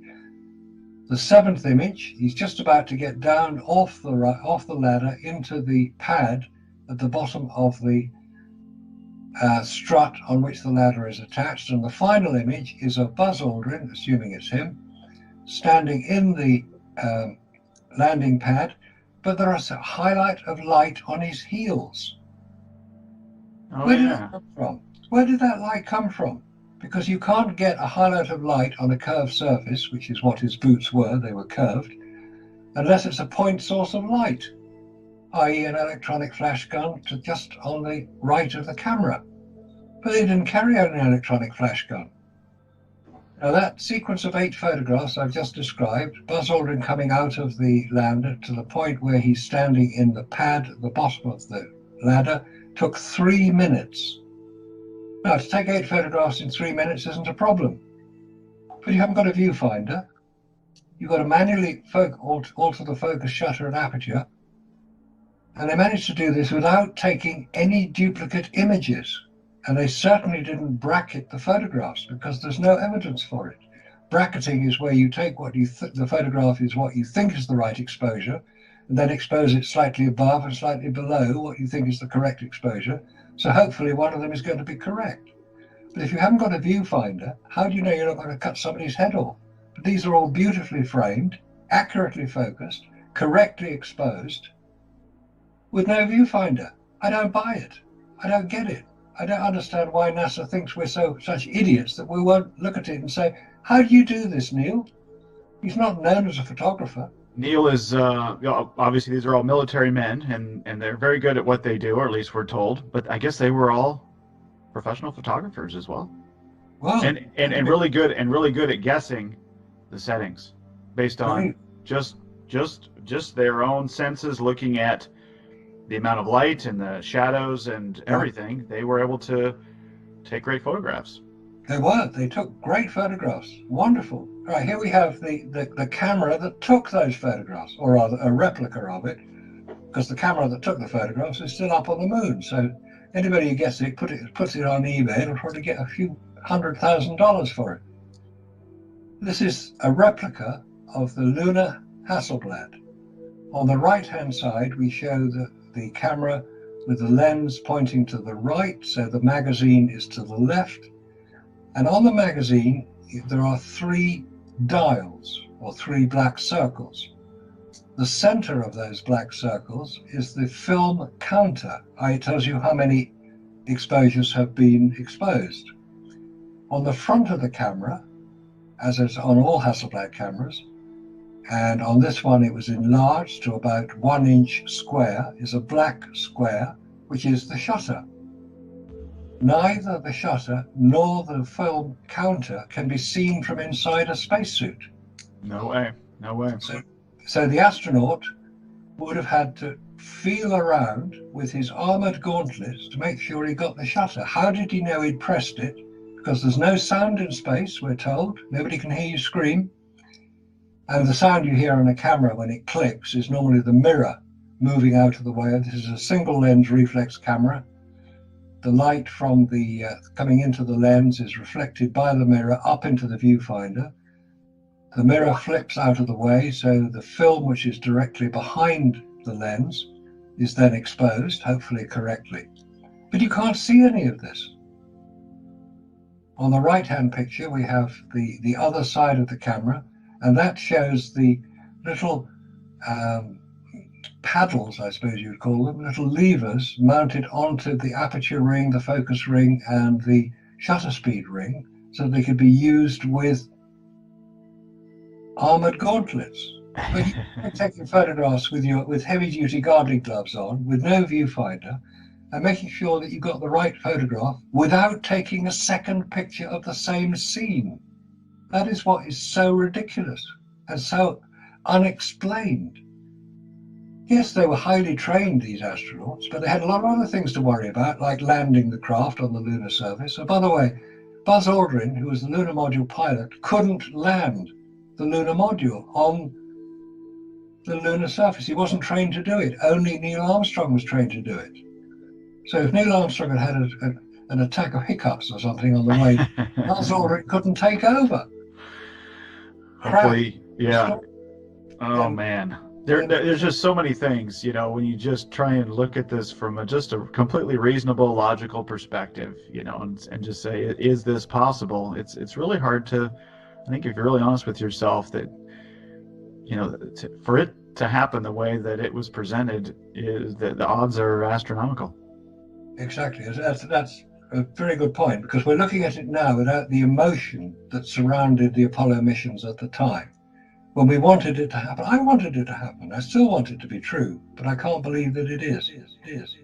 The seventh image, he's just about to get down off the ladder into the pad at the bottom of the strut on which the ladder is attached. And the final image is of Buzz Aldrin, assuming it's him, standing in the landing pad, but there is a highlight of light on his heels. Oh, Where did yeah. that come from? Where did that light come from? Because you can't get a highlight of light on a curved surface, which is what his boots were, they were curved, unless it's a point source of light, i.e. an electronic flash gun to just on the right of the camera. But they didn't carry out an electronic flash gun. Now that sequence of 8 photographs I've just described, Buzz Aldrin coming out of the lander to the point where he's standing in the pad at the bottom of the ladder, took 3 minutes. Now, to take 8 photographs in 3 minutes isn't a problem. But you haven't got a viewfinder. You've got to manually alter the focus, shutter, and aperture. And they managed to do this without taking any duplicate images. And they certainly didn't bracket the photographs because there's no evidence for it. Bracketing is where you take what the photograph is what you think is the right exposure, and then expose it slightly above and slightly below what you think is the correct exposure. So hopefully one of them is going to be correct. But if you haven't got a viewfinder, how do you know you're not going to cut somebody's head off? But these are all beautifully framed, accurately focused, correctly exposed, with no viewfinder. I don't buy it. I don't get it. I don't understand why NASA thinks we're such idiots that we won't look at it and say, how do you do this, Neil? He's not known as a photographer. Neil is obviously these are all military men, and they're very good at what they do, or at least we're told. But I guess they were all professional photographers as well, Well, and really good at guessing the settings based on just their own senses, looking at the amount of light and the shadows and everything. They were able to take great photographs. They took great photographs. Wonderful. All right, here we have the camera that took those photographs, or rather a replica of it, because the camera that took the photographs is still up on the moon. So anybody who gets it, puts it on eBay, will probably get a few $100,000 for it. This is a replica of the lunar Hasselblad. On the right-hand side, we show the camera with the lens pointing to the right, so the magazine is to the left. And on the magazine, there are 3 dials, or 3 black circles. The center of those black circles is the film counter. It tells you how many exposures have been exposed. On the front of the camera, as is on all Hasselblad cameras, and on this one it was enlarged to about 1 inch square, is a black square, which is the shutter. Neither the shutter nor the film counter can be seen from inside a spacesuit. No way. So the astronaut would have had to feel around with his armored gauntlets to make sure he got the shutter. How did he know he'd pressed it? Because there's no sound in space, we're told. Nobody can hear you scream. And the sound you hear on a camera when it clicks is normally the mirror moving out of the way. This is a single lens reflex camera. The light from the coming into the lens is reflected by the mirror up into the viewfinder. The mirror flips out of the way, so the film which is directly behind the lens is then exposed, hopefully correctly. But you can't see any of this. On the right-hand picture, we have the other side of the camera, and that shows the little paddles, I suppose you'd call them, little levers mounted onto the aperture ring, the focus ring, and the shutter speed ring, so they could be used with armored gauntlets. But you're taking photographs with heavy-duty gardening gloves on, with no viewfinder, and making sure that you got the right photograph without taking a second picture of the same scene. That is what is so ridiculous and so unexplained. Yes, they were highly trained, these astronauts, but they had a lot of other things to worry about, like landing the craft on the lunar surface. And by the way, Buzz Aldrin, who was the lunar module pilot, couldn't land the lunar module on the lunar surface. He wasn't trained to do it. Only Neil Armstrong was trained to do it. So if Neil Armstrong had an attack of hiccups or something on the way, Buzz Aldrin couldn't take over. Hopefully, yeah. Stop. Oh man, there's just so many things, you know, when you just try and look at this from just a completely reasonable, logical perspective, you know, and just say, is this possible? It's really hard to, I think, if you're really honest with yourself, that, you know, for it to happen the way that it was presented, is that the odds are astronomical. Exactly. That's a very good point, because we're looking at it now without the emotion that surrounded the Apollo missions at the time. When we wanted it to happen, I wanted it to happen. I still want it to be true, but I can't believe that it is. It is.